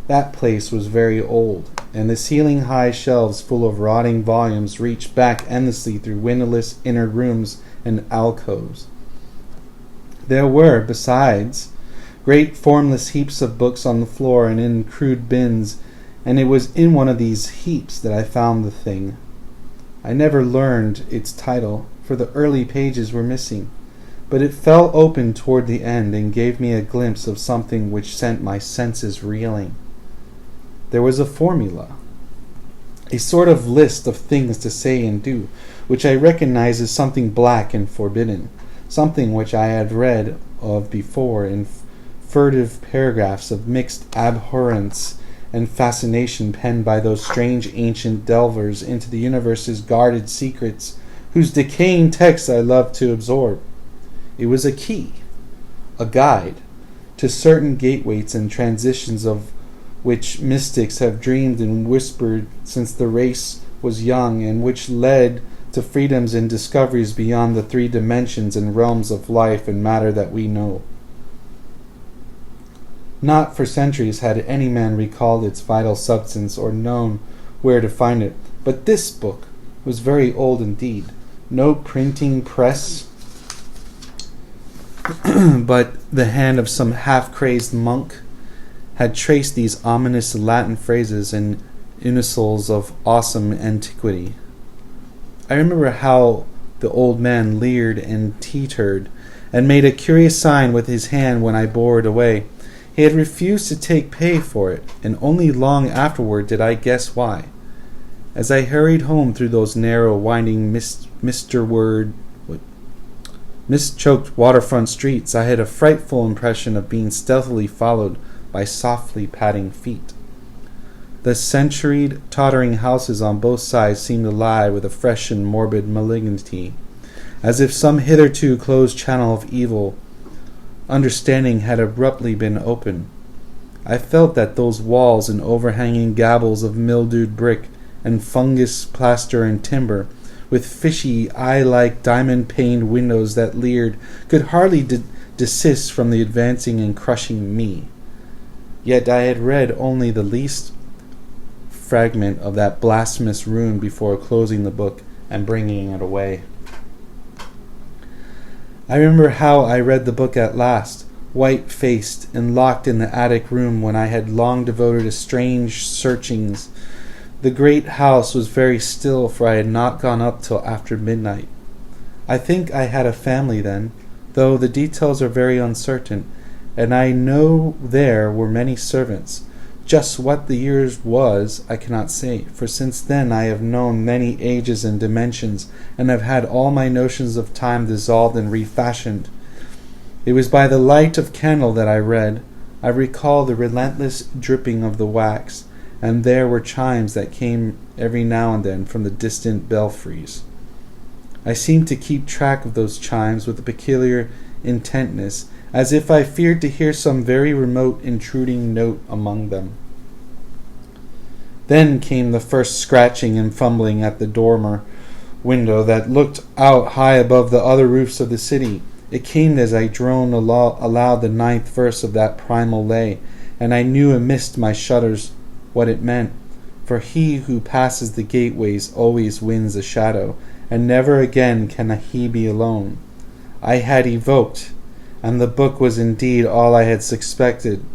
That place was very old, and the ceiling-high shelves full of rotting volumes reached back endlessly through windowless inner rooms and alcoves. There were, besides, great formless heaps of books on the floor and in crude bins, and it was in one of these heaps that I found the thing. I never learned its title, for the early pages were missing, but it fell open toward the end and gave me a glimpse of something which sent my senses reeling. There was a formula, a sort of list of things to say and do, which I recognized as something black and forbidden, something which I had read of before in furtive paragraphs of mixed abhorrence and fascination penned by those strange ancient delvers into the universe's guarded secrets, whose decaying texts I loved to absorb. It was a key, a guide, to certain gateways and transitions of which mystics have dreamed and whispered since the race was young, and which led to freedoms and discoveries beyond the 3 dimensions and realms of life and matter that we know. Not for centuries had any man recalled its vital substance or known where to find it, but this book was very old indeed. No printing press, but the hand of some half-crazed monk had traced these ominous Latin phrases and initials of awesome antiquity. I remember how the old man leered and teetered, and made a curious sign with his hand when I bore it away. He had refused to take pay for it, and only long afterward did I guess why. As I hurried home through those narrow, winding, mist-choked waterfront streets, I had a frightful impression of being stealthily followed by softly padding feet. The centuried, tottering houses on both sides seemed alive with a fresh and morbid malignity, as if some hitherto closed channel of evil understanding had abruptly been opened. I felt that those walls and overhanging gables of mildewed brick and fungus plaster and timber, with fishy, eye-like diamond-paned windows that leered, could hardly desist from the advancing and crushing me. Yet I had read only the least fragment of that blasphemous rune before closing the book and bringing it away. I remember how I read the book at last, white-faced and locked in the attic room when I had long devoted to strange searchings. The great house was very still, for I had not gone up till after midnight. I think I had a family then, though the details are very uncertain, and I know there were many servants. Just what the years was, I cannot say, for since then I have known many ages and dimensions, and have had all my notions of time dissolved and refashioned. It was by the light of candle that I read. I recall the relentless dripping of the wax, and there were chimes that came every now and then from the distant belfries. I seemed to keep track of those chimes with a peculiar intentness, as if I feared to hear some very remote intruding note among them. Then came the first scratching and fumbling at the dormer window that looked out high above the other roofs of the city. It came as I droned aloud the 9th verse of that primal lay, and I knew amidst my shudders what it meant. For he who passes the gateways always wins a shadow, and never again can he be alone. I had evoked, and the book was indeed all I had suspected.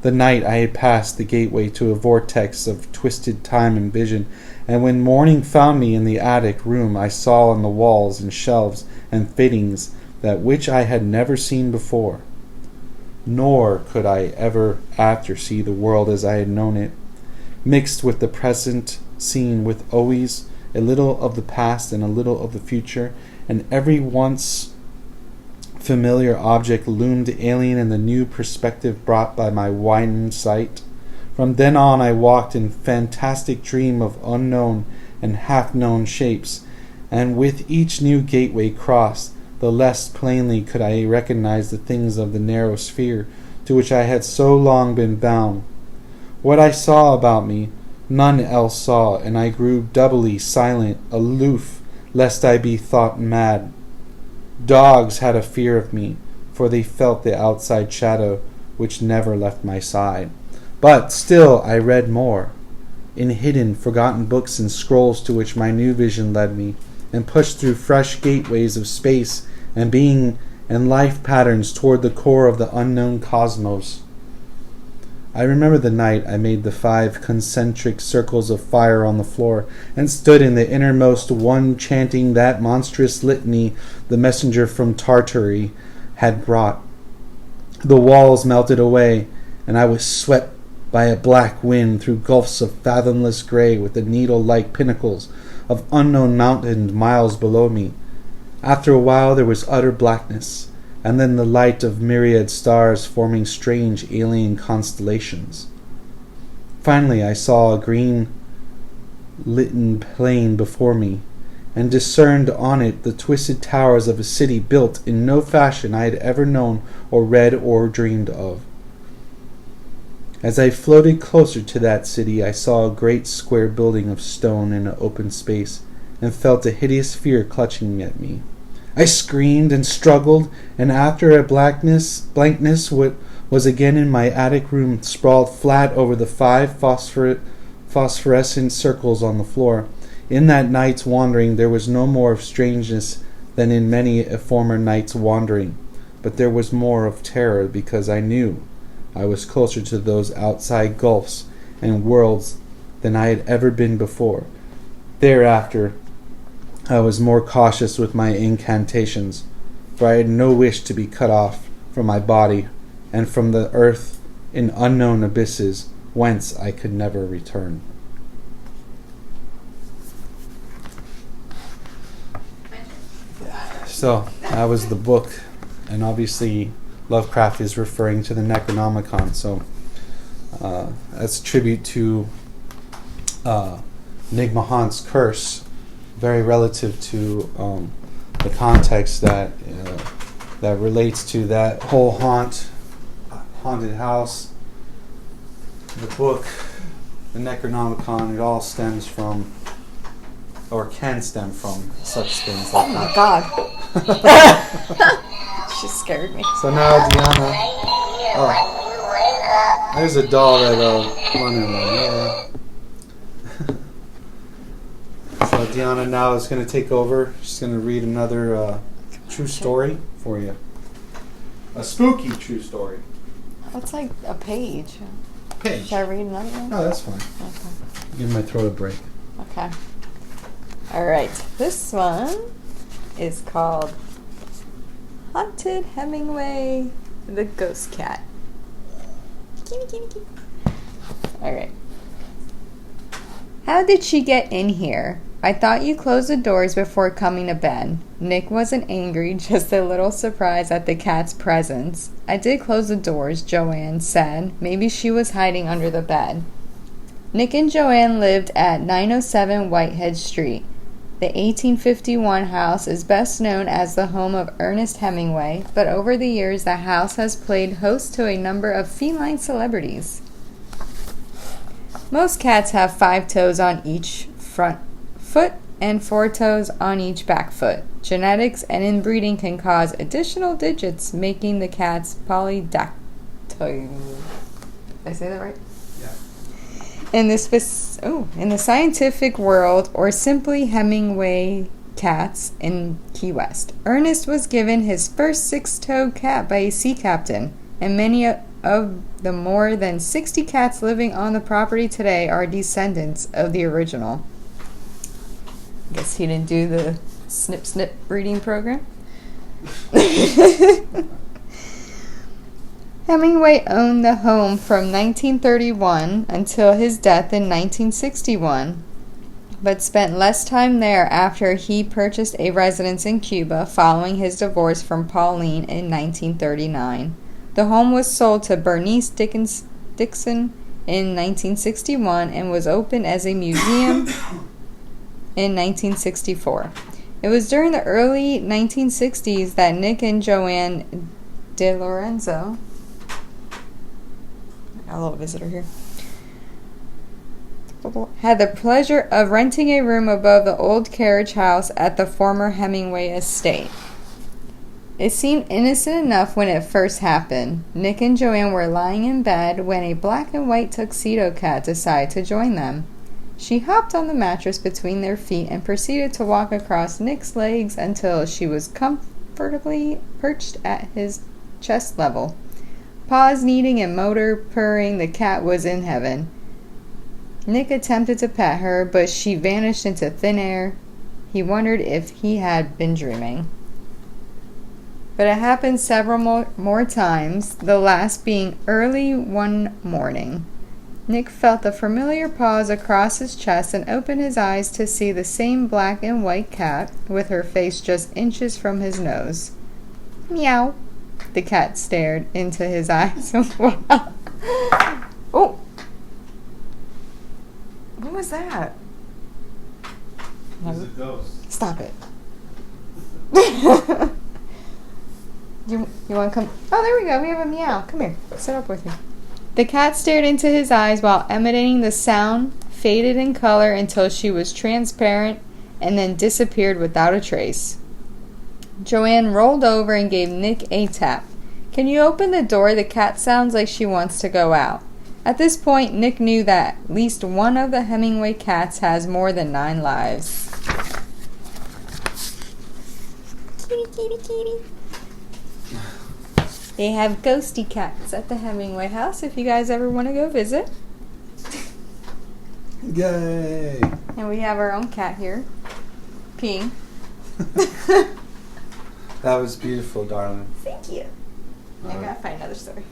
The night I had passed the gateway to a vortex of twisted time and vision, and when morning found me in the attic room, I saw on the walls and shelves and fittings that which I had never seen before. Nor could I ever after see the world as I had known it, mixed with the present scene, with always a little of the past and a little of the future, and every once familiar object loomed alien in the new perspective brought by my widened sight. From then on I walked in fantastic dream of unknown and half-known shapes, and with each new gateway crossed, the less plainly could I recognize the things of the narrow sphere to which I had so long been bound. What I saw about me, none else saw, and I grew doubly silent, aloof, lest I be thought mad. Dogs had a fear of me, for they felt the outside shadow which never left my side. But still I read more, in hidden, forgotten books and scrolls to which my new vision led me, and pushed through fresh gateways of space and being and life patterns toward the core of the unknown cosmos. I remember the night I made the 5 concentric circles of fire on the floor, and stood in the innermost one chanting that monstrous litany the messenger from Tartary had brought. The walls melted away, and I was swept by a black wind through gulfs of fathomless grey with the needle-like pinnacles of unknown mountains miles below me. After a while there was utter blackness, and then the light of myriad stars forming strange alien constellations. Finally I saw a green litten plain before me, and discerned on it the twisted towers of a city built in no fashion I had ever known or read or dreamed of. As I floated closer to that city, I saw a great square building of stone in an open space, and felt a hideous fear clutching at me. I screamed and struggled, and after a blankness was again in my attic room, sprawled flat over the 5 phosphorescent circles on the floor. In that night's wandering there was no more of strangeness than in many a former night's wandering, but there was more of terror, because I knew I was closer to those outside gulfs and worlds than I had ever been before. Thereafter I was more cautious with my incantations, for I had no wish to be cut off from my body and from the earth in unknown abysses whence I could never return. So that was the book, and obviously Lovecraft is referring to the Necronomicon, so that's a tribute to Nigmahant's curse, very relative to the context that relates to that whole haunted house, the book, the Necronomicon. It all stems from, or can stem from, such things like that. Oh my god. She scared me. So now Diana, there's a doll that running away. So Diana now is going to take over. She's going to read another true story for you. A spooky true story. That's like a page. Page. Should I read another one? No, that's fine. Okay. Give my throat a break. Okay. Alright. This one is called Haunted Hemingway, the Ghost Cat. Kitty, kitty, kitty. Alright. How did she get in here? I thought you closed the doors before coming to bed. Nick wasn't angry, just a little surprised at the cat's presence. I did close the doors, Joanne said. Maybe she was hiding under the bed. Nick and Joanne lived at 907 Whitehead Street. The 1851 house is best known as the home of Ernest Hemingway, but over the years the house has played host to a number of feline celebrities. Most cats have 5 toes on each front foot and 4 toes on each back foot. Genetics and inbreeding can cause additional digits, making the cats polydactyl. Did I say that right? In the scientific world, or simply Hemingway cats in Key West. Ernest was given his first 6-toed cat by a sea captain, and many of the more than 60 cats living on the property today are descendants of the original. Guess he didn't do the snip breeding program. Hemingway owned the home from 1931 until his death in 1961. but spent less time there after he purchased a residence in Cuba following his divorce from Pauline in 1939. The home was sold to Bernice Dixon in 1961 and was opened as a museum in 1964. It was during the early 1960s that Nick and Joanne De Lorenzo, a little visitor here, had the pleasure of renting a room above the old carriage house at the former Hemingway estate. It seemed innocent enough when it first happened. Nick and Joanne were lying in bed when a black and white tuxedo cat decided to join them. She hopped on the mattress between their feet and proceeded to walk across Nick's legs until she was comfortably perched at his chest level. Paws kneading and motor purring, the cat was in heaven. Nick attempted to pet her, but she vanished into thin air. He wondered if he had been dreaming. But it happened several more times, the last being early one morning. Nick felt the familiar paws across his chest and opened his eyes to see the same black and white cat, with her face just inches from his nose. Meow. The cat stared into his eyes. Oh! What was that? It's a ghost. Stop it. You want to come? Oh, there we go. We have a meow. Come here. Sit up with me. The cat stared into his eyes while emanating the sound, faded in color until she was transparent, and then disappeared without a trace. Joanne rolled over and gave Nick a tap. Can you open the door? The cat sounds like she wants to go out. At this point, Nick knew that at least one of the Hemingway cats has more than 9 lives. Kitty, kitty, kitty. They have ghosty cats at the Hemingway house if you guys ever want to go visit. Yay! And we have our own cat here, peeing. That was beautiful, darling. Thank you. I gotta find another story.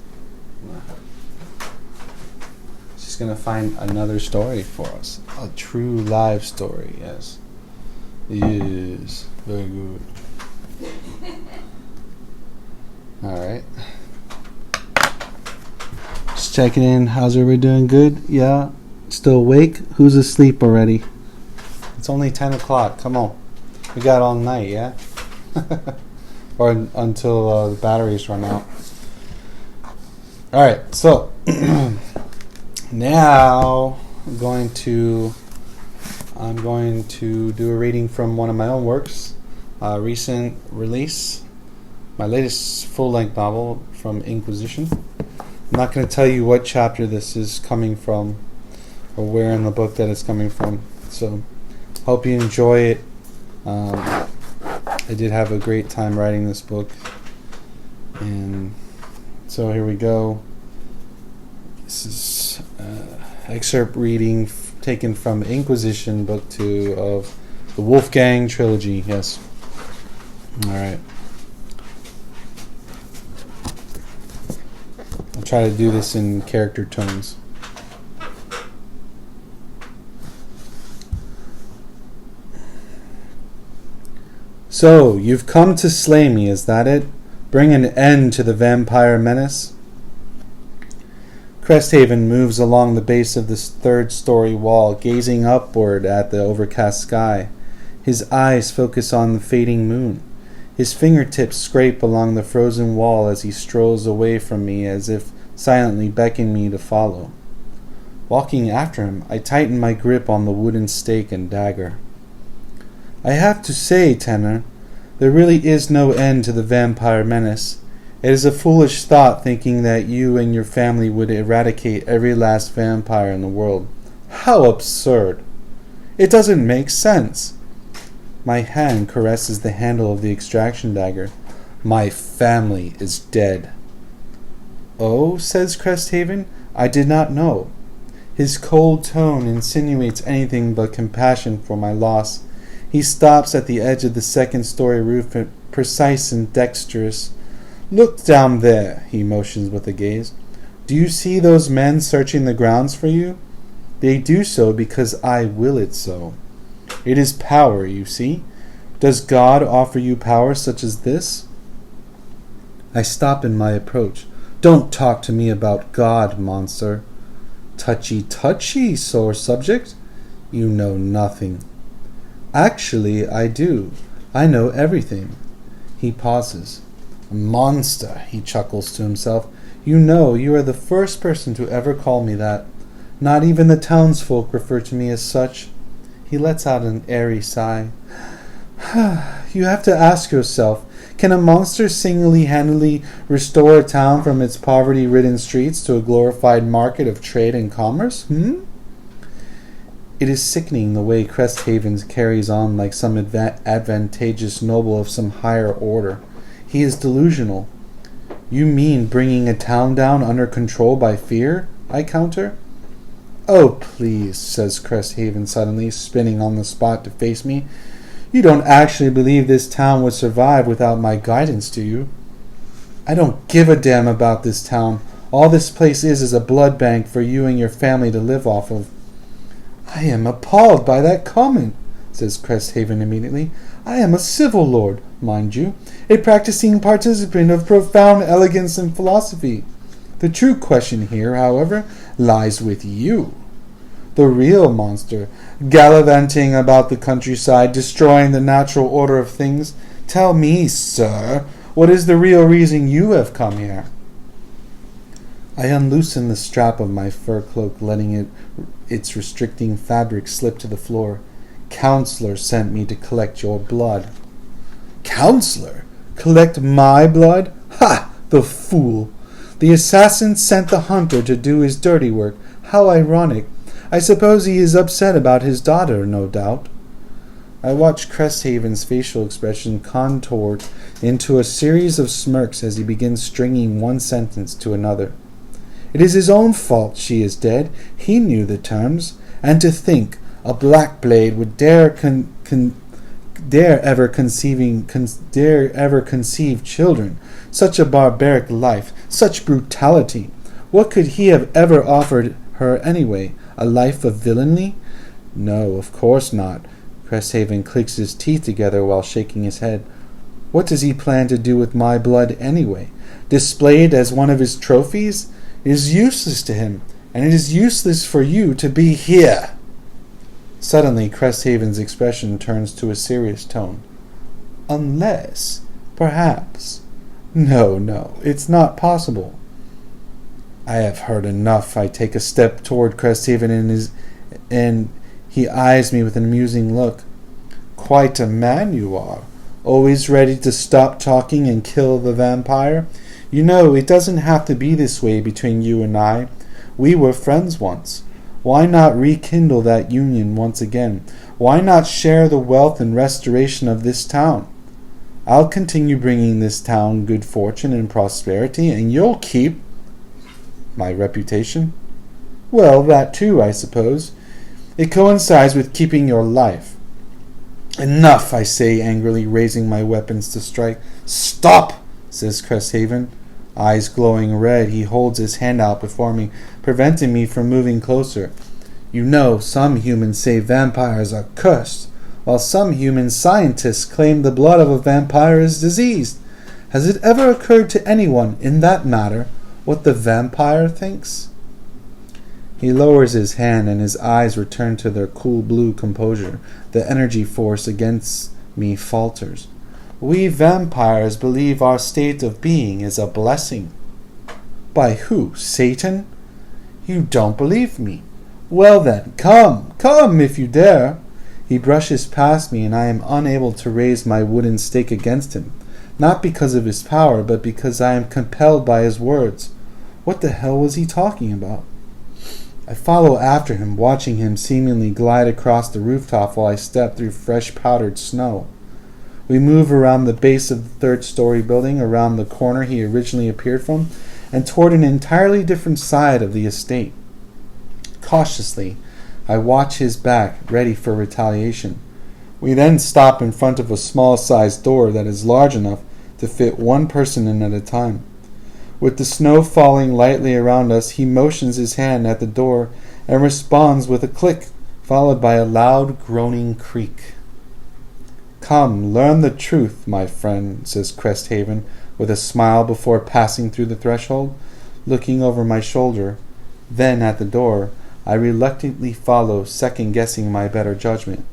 She's gonna find another story for us. A true live story, yes. Yes. Very good. Alright. Just checking in. How's everybody doing? Good? Yeah? Still awake? Who's asleep already? It's only 10 o'clock. Come on. We got all night, yeah? Or until the batteries run out. Alright, so now I'm going to do a reading from one of my own works, recent release, my latest full-length novel from Inquisition. I'm not going to tell you what chapter this is coming from or where in the book that it's coming from, so hope you enjoy it. I did have a great time writing this book, and so here we go. This is excerpt reading taken from Inquisition, book 2 of the Wolfgang Trilogy. Yes. All right. I'll try to do this in character tones. So, you've come to slay me, is that it? Bring an end to the vampire menace? Cresthaven moves along the base of this third-story wall, gazing upward at the overcast sky. His eyes focus on the fading moon. His fingertips scrape along the frozen wall as he strolls away from me, as if silently beckoning me to follow. Walking after him, I tighten my grip on the wooden stake and dagger. I have to say, Tenor, there really is no end to the vampire menace. It is a foolish thought thinking that you and your family would eradicate every last vampire in the world. How absurd! It doesn't make sense. My hand caresses the handle of the extraction dagger. My family is dead. Oh, says Cresthaven, I did not know. His cold tone insinuates anything but compassion for my loss. He stops at the edge of the second-story roof, precise and dexterous. Look down there, he motions with a gaze. Do you see those men searching the grounds for you? They do so because I will it so. It is power, you see. Does God offer you power such as this? I stop in my approach. Don't talk to me about God, monster. Touchy, sore subject. You know nothing. Actually, I do. I know everything. He pauses. Monster, he chuckles to himself. You know, you are the first person to ever call me that. Not even the townsfolk refer to me as such. He lets out an airy sigh. You have to ask yourself, can a monster single-handedly restore a town from its poverty-ridden streets to a glorified market of trade and commerce? It is sickening the way Cresthaven carries on like some advantageous noble of some higher order. He is delusional. You mean bringing a town down under control by fear? I counter. Oh, please, says Cresthaven suddenly, spinning on the spot to face me. You don't actually believe this town would survive without my guidance, do you? I don't give a damn about this town. All this place is a blood bank for you and your family to live off of. I am appalled by that comment, says Cresthaven immediately. I am a civil lord, mind you, a practicing participant of profound elegance and philosophy. The true question here, however, lies with you. The real monster, gallivanting about the countryside, destroying the natural order of things. Tell me, sir, what is the real reason you have come here? I unloosen the strap of my fur cloak, letting its restricting fabric slip to the floor. Counselor sent me to collect your blood. Counselor? Collect my blood? Ha! The fool! The assassin sent the hunter to do his dirty work. How ironic. I suppose he is upset about his daughter, no doubt. I watch Cresthaven's facial expression contort into a series of smirks as he begins stringing one sentence to another. It is his own fault she is dead. He knew the terms. And to think a black blade would dare ever conceive children. Such a barbaric life, such brutality. What could he have ever offered her anyway? A life of villainy? No, of course not. Cresthaven clicks his teeth together while shaking his head. What does he plan to do with my blood anyway? Display it as one of his trophies? It is useless to him, and it is useless for you to be here. Suddenly, Cresthaven's expression turns to a serious tone. Unless, perhaps. No, it's not possible. I have heard enough. I take a step toward Cresthaven and he eyes me with an amusing look. Quite a man you are. Always ready to stop talking and kill the vampire. You know, it doesn't have to be this way between you and I. We were friends once. Why not rekindle that union once again? Why not share the wealth and restoration of this town? I'll continue bringing this town good fortune and prosperity, and you'll keep my reputation? Well, that too, I suppose. It coincides with keeping your life. Enough, I say angrily, raising my weapons to strike. Stop, says Cresthaven. Eyes glowing red, he holds his hand out before me, preventing me from moving closer. You know, some humans say vampires are cursed, while some human scientists claim the blood of a vampire is diseased. Has it ever occurred to anyone, in that matter, what the vampire thinks? He lowers his hand and his eyes return to their cool blue composure. The energy force against me falters. We vampires believe our state of being is a blessing. By who? Satan? You don't believe me. Well then, come if you dare. He brushes past me and I am unable to raise my wooden stake against him. Not because of his power, but because I am compelled by his words. What the hell was he talking about? I follow after him, watching him seemingly glide across the rooftop while I step through fresh powdered snow. We move around the base of the third-story building, around the corner he originally appeared from, and toward an entirely different side of the estate. Cautiously, I watch his back, ready for retaliation. We then stop in front of a small-sized door that is large enough to fit one person in at a time. With the snow falling lightly around us, he motions his hand at the door and responds with a click, followed by a loud groaning creak. "Come, learn the truth, my friend," says Cresthaven, with a smile before passing through the threshold. Looking over my shoulder, then at the door, I reluctantly follow, second-guessing my better judgment.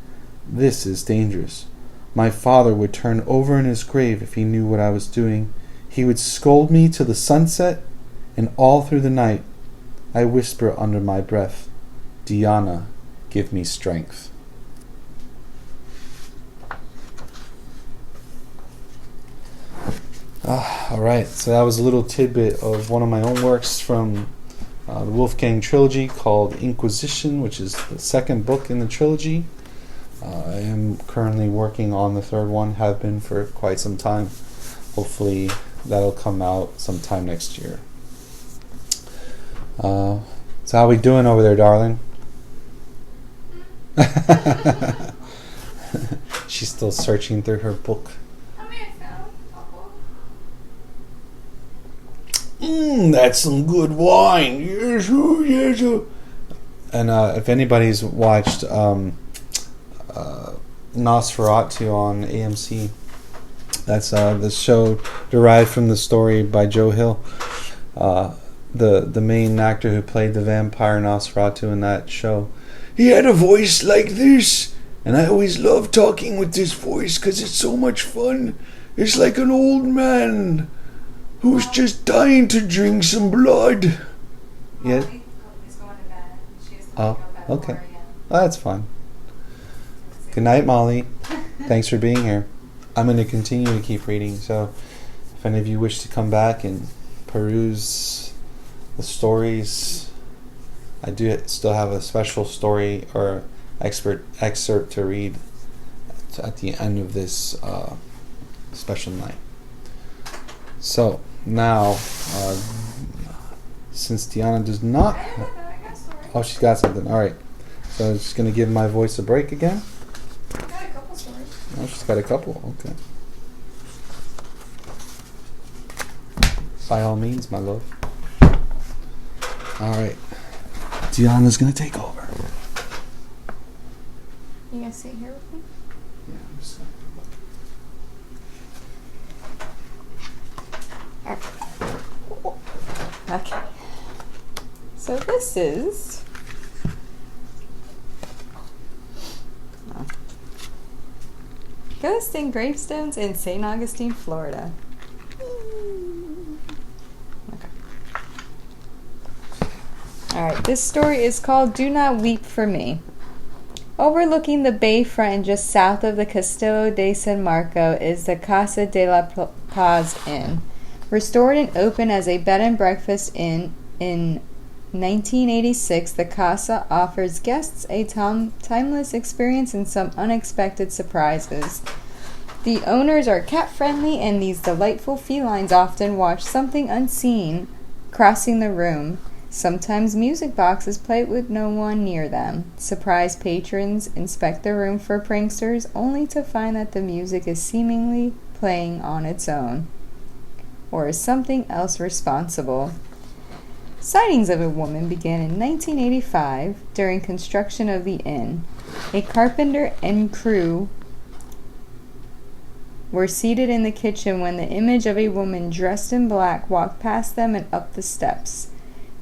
This is dangerous. My father would turn over in his grave if he knew what I was doing. He would scold me till the sunset, and all through the night I whisper under my breath, "Diana, give me strength." Alright, so that was a little tidbit of one of my own works from the Wolfgang Trilogy called Inquisition, which is the second book in the trilogy. I am currently working on the third one, have been for quite some time. Hopefully that'll come out sometime next year. So how we doing over there, darling? She's still searching through her book. That's some good wine. Yes, oh, yes. Oh. And if anybody's watched Nosferatu on AMC, that's the show derived from the story by Joe Hill, the main actor who played the vampire Nosferatu in that show. He had a voice like this, and I always love talking with this voice because it's so much fun. It's like an old man who's just dying to drink some blood. Yeah. He's going to bed. She has to Oh, wake up at okay. 4 a.m. Oh, that's fine. Good night, Molly. Thanks for being here. I'm going to continue to keep reading, so if any of you wish to come back and peruse the stories, I do still have a special story or excerpt to read at the end of this special night. So now, since Diana does not, oh, she's got something. All right, so I'm just gonna give my voice a break again. I got a couple stories. Oh, she's got a couple. Okay. By all means, my love. All right, Diana's gonna take over. You gonna sit here with me? Yeah, I'm just gonna. Okay. So this is Ghosts and Gravestones in St. Augustine, Florida. Okay. Alright, this story is called Do Not Weep for Me. Overlooking the bayfront just south of the Castillo de San Marco is the Casa de la Paz Inn. Restored and opened as a bed and breakfast inn in 1986, the Casa offers guests a timeless experience and some unexpected surprises. The owners are cat-friendly, and these delightful felines often watch something unseen crossing the room. Sometimes music boxes play with no one near them. Surprise patrons inspect the room for pranksters, only to find that the music is seemingly playing on its own, or is something else responsible. Sightings of a woman began in 1985 during construction of the inn. A carpenter and crew were seated in the kitchen when the image of a woman dressed in black walked past them and up the steps.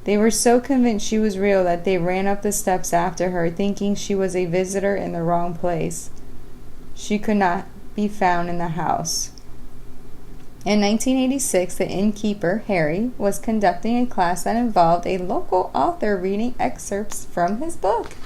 They were so convinced she was real that they ran up the steps after her, thinking she was a visitor in the wrong place. She could not be found in the house. In 1986, the innkeeper, Harry, was conducting a class that involved a local author reading excerpts from his book.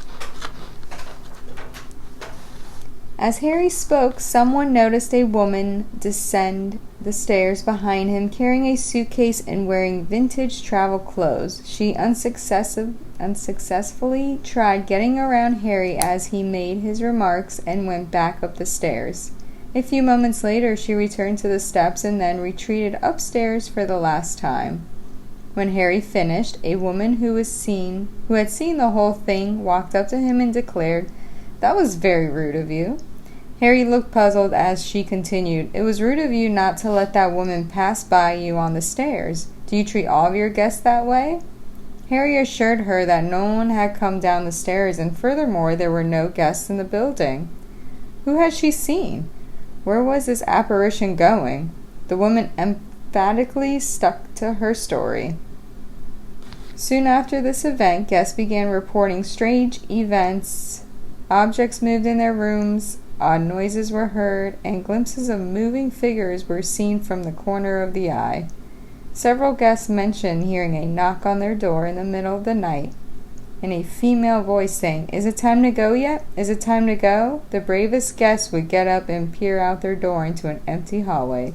As Harry spoke, someone noticed a woman descend the stairs behind him, carrying a suitcase and wearing vintage travel clothes. She unsuccessfully tried getting around Harry as he made his remarks and went back up the stairs. A few moments later, she returned to the steps and then retreated upstairs for the last time. When Harry finished, a woman who had seen the whole thing walked up to him and declared, "That was very rude of you." Harry looked puzzled as she continued, "It was rude of you not to let that woman pass by you on the stairs. Do you treat all of your guests that way?" Harry assured her that no one had come down the stairs, and furthermore, there were no guests in the building. Who had she seen? Where was this apparition going? The woman emphatically stuck to her story. Soon after this event, guests began reporting strange events. Objects moved in their rooms, odd noises were heard, and glimpses of moving figures were seen from the corner of the eye. Several guests mentioned hearing a knock on their door in the middle of the night, and a female voice saying, "Is it time to go yet? Is it time to go?" The bravest guests would get up and peer out their door into an empty hallway,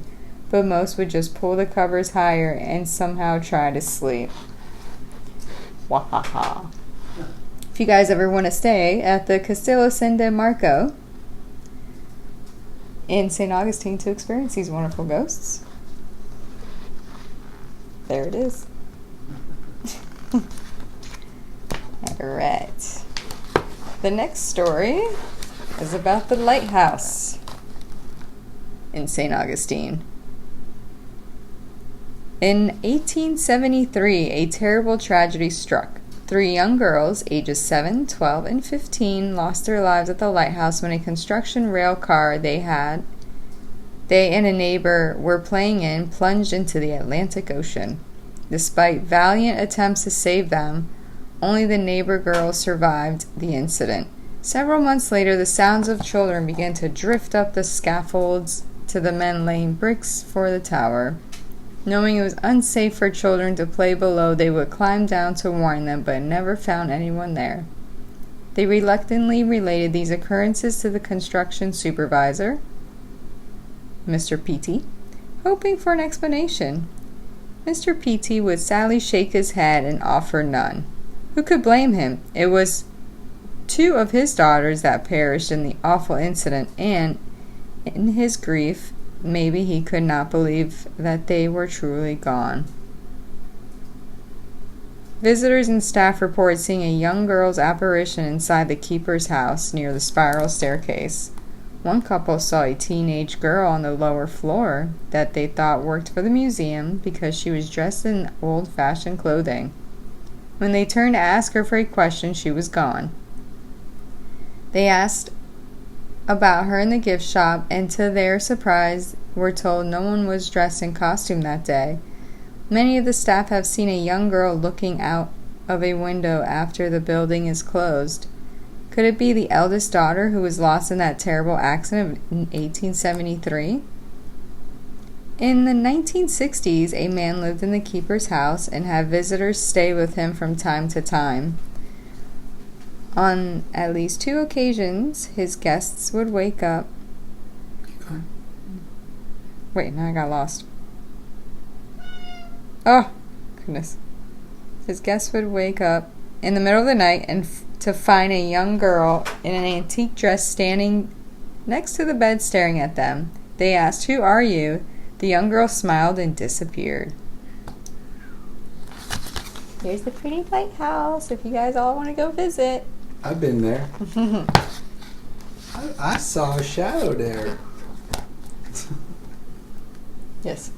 but most would just pull the covers higher and somehow try to sleep. Wahaha. If you guys ever want to stay at the Castello San Marco in St. Augustine to experience these wonderful ghosts, there it is. Alright. The next story is about the lighthouse in St. Augustine. In 1873, a terrible tragedy struck. 3 young girls, ages 7, 12, and 15, lost their lives at the lighthouse when a construction rail car they and a neighbor were playing in plunged into the Atlantic Ocean. Despite valiant attempts to save them, only the neighbor girls survived the incident. Several months later, the sounds of children began to drift up the scaffolds to the men laying bricks for the tower. Knowing it was unsafe for children to play below, they would climb down to warn them, but never found anyone there. They reluctantly related these occurrences to the construction supervisor, Mr. P.T., hoping for an explanation. Mr. P.T. would sadly shake his head and offer none. Who could blame him? It was 2 of his daughters that perished in the awful incident, and in his grief, maybe he could not believe that they were truly gone. Visitors and staff reported seeing a young girl's apparition inside the keeper's house near the spiral staircase. One couple saw a teenage girl on the lower floor that they thought worked for the museum because she was dressed in old-fashioned clothing. When they turned to ask her for a question, she was gone. They asked about her in the gift shop, and to their surprise were told no one was dressed in costume that day. Many of the staff have seen a young girl looking out of a window after the building is closed. Could it be the eldest daughter who was lost in that terrible accident in 1873? In the 1960s, a man lived in the keeper's house and had visitors stay with him from time to time. On at least 2 occasions, his guests would wake up. Wait, now I got lost. Oh, goodness. His guests would wake up in the middle of the night and to find a young girl in an antique dress standing next to the bed staring at them. They asked, "Who are you?" The young girl smiled and disappeared. Here's the pretty lighthouse if you guys all want to go visit. I've been there. I saw a shadow there. Yes.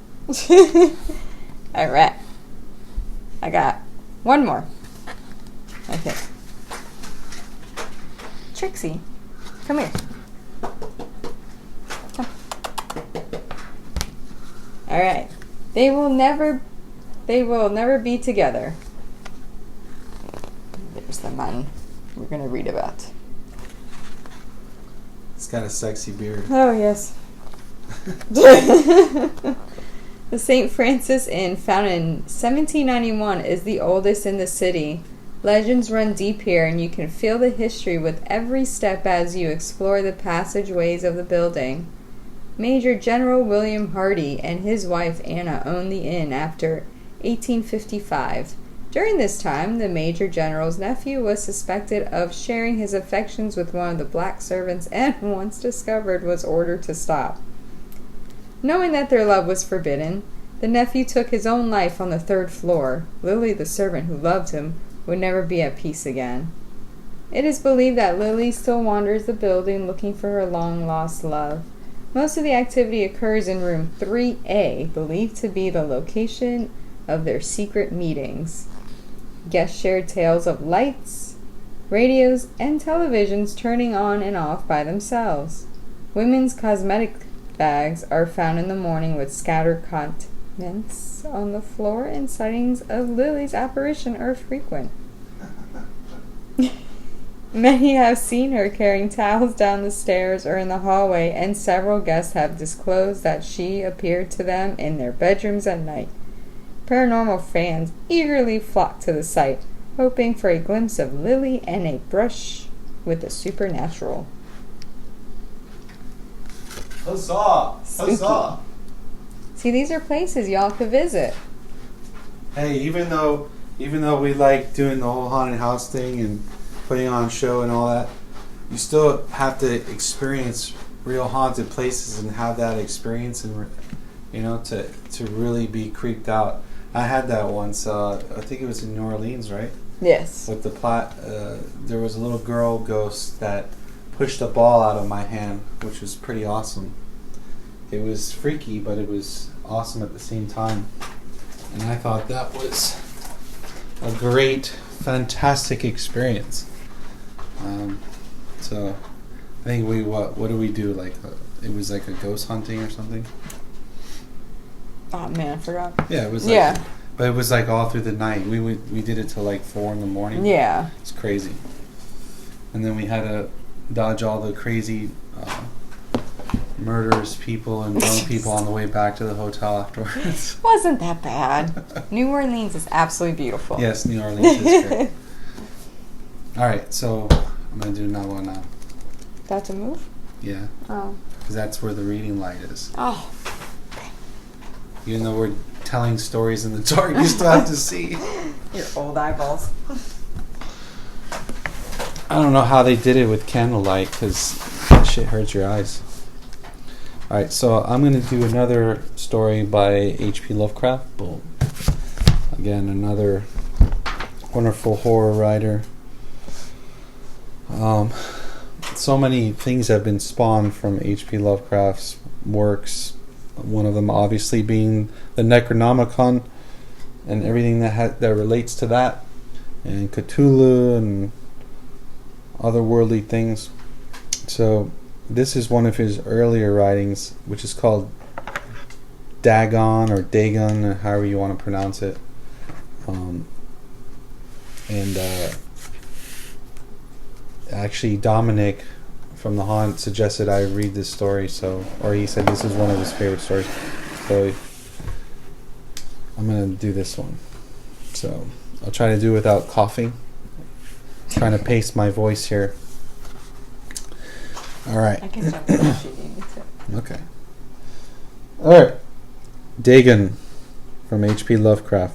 Alright. I got one more. Okay. Trixie, come here. Come. Alright. They will never be together. There's the man we're going to read about. It's got a sexy beard. Oh, yes. The St. Francis Inn, founded in 1791, is the oldest in the city. Legends run deep here, and you can feel the history with every step as you explore the passageways of the building. Major General William Hardy and his wife Anna owned the inn after 1855. During this time, the Major General's nephew was suspected of sharing his affections with one of the black servants and, once discovered, was ordered to stop. Knowing that their love was forbidden, the nephew took his own life on the 3rd floor. Lily, the servant who loved him, would never be at peace again. It is believed that Lily still wanders the building looking for her long-lost love. Most of the activity occurs in room 3A, believed to be the location of their secret meetings. Guests shared tales of lights, radios, and televisions turning on and off by themselves. Women's cosmetic bags are found in the morning with scattered contents on the floor, and sightings of Lily's apparition are frequent. Many have seen her carrying towels down the stairs or in the hallway, and several guests have disclosed that she appeared to them in their bedrooms at night. Paranormal fans eagerly flock to the site, hoping for a glimpse of Lily and a brush with the supernatural. Huzzah! Spooky. Huzzah! See, these are places y'all could visit. Hey, even though we like doing the whole haunted house thing and putting on a show and all that, you still have to experience real haunted places and have that experience, and to really be creeped out. I had that once. I think it was in New Orleans, right? Yes. With the plot, there was a little girl ghost that pushed a ball out of my hand, which was pretty awesome. It was freaky, but it was awesome at the same time. And I thought that was a great, fantastic experience. So I think what do we do? It was like a ghost hunting or something. Oh man, I forgot. Yeah, it was. But it was like all through the night. We did it till like 4 a.m. Yeah. It's crazy. And then we had to dodge all the crazy murderous people and drunk people on the way back to the hotel afterwards. Wasn't that bad. New Orleans is absolutely beautiful. Yes, New Orleans is great. All right, so I'm going to do another one now. That's a move? Yeah. Oh. Because that's where the reading light is. Oh. Even though we're telling stories in the dark, you still have to see. Your old eyeballs. I don't know how they did it with candlelight, because that shit hurts your eyes. Alright, so I'm going to do another story by H.P. Lovecraft. Boom. Again, another wonderful horror writer. So many things have been spawned from H.P. Lovecraft's works. One of them obviously being the Necronomicon and everything that relates to that, and Cthulhu and otherworldly things. So this is one of his earlier writings, which is called Dagon or Dagon, or however you want to pronounce it. Actually Dominic from The Haunt suggested I read this story, or he said this is one of his favorite stories. So I'm going to do this one. So I'll try to do it without coughing. Trying to pace my voice here. All right. I can jump in if you need me to. Okay. All right. Dagon from H.P. Lovecraft.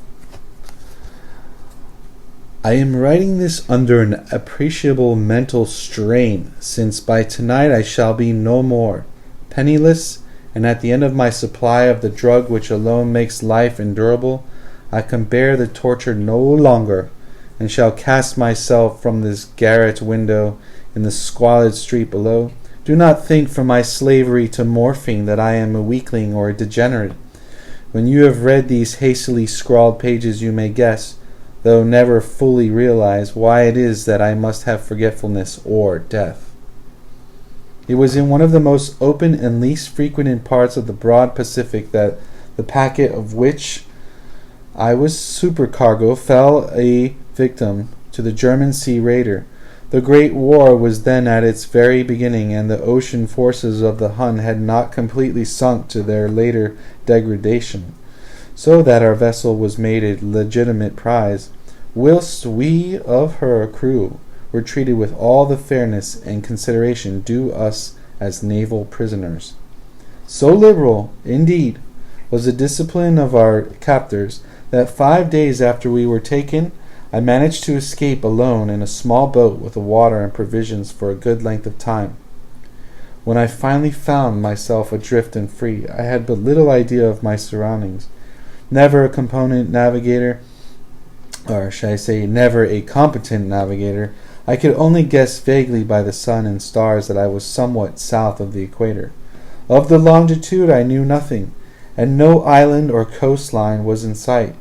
I am writing this under an appreciable mental strain, since by tonight I shall be no more, penniless, and at the end of my supply of the drug which alone makes life endurable. I can bear the torture no longer, and shall cast myself from this garret window in the squalid street below. Do not think from my slavery to morphine that I am a weakling or a degenerate. When you have read these hastily scrawled pages, you may guess, though never fully realize, why it is that I must have forgetfulness or death. It was in one of the most open and least frequented parts of the broad Pacific that the packet of which I was supercargo fell a victim to the German sea raider. The Great War was then at its very beginning, and the ocean forces of the Hun had not completely sunk to their later degradation, so that our vessel was made a legitimate prize, whilst we of her crew were treated with all the fairness and consideration due us as naval prisoners. So liberal, indeed, was the discipline of our captors, that 5 days after we were taken, I managed to escape alone in a small boat with water and provisions for a good length of time. When I finally found myself adrift and free, I had but little idea of my surroundings. Never a competent navigator, I could only guess vaguely by the sun and stars that I was somewhat south of the equator. Of the longitude I knew nothing, and no island or coastline was in sight.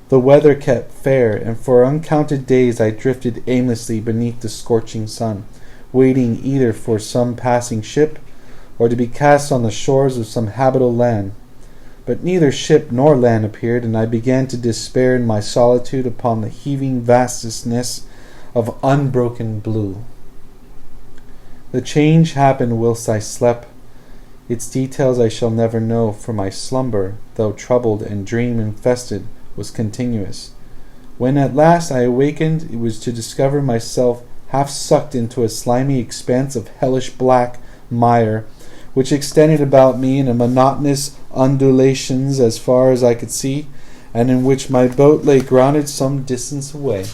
The weather kept fair, and for uncounted days I drifted aimlessly beneath the scorching sun, waiting either for some passing ship or to be cast on the shores of some habitable land. But neither ship nor land appeared, and I began to despair in my solitude upon the heaving vastness of unbroken blue. The change happened whilst I slept. Its details I shall never know, for my slumber, though troubled and dream-infested, was continuous. When at last I awakened, it was to discover myself half sucked into a slimy expanse of hellish black mire, which extended about me in a monotonous undulations as far as I could see, and in which my boat lay grounded some distance away.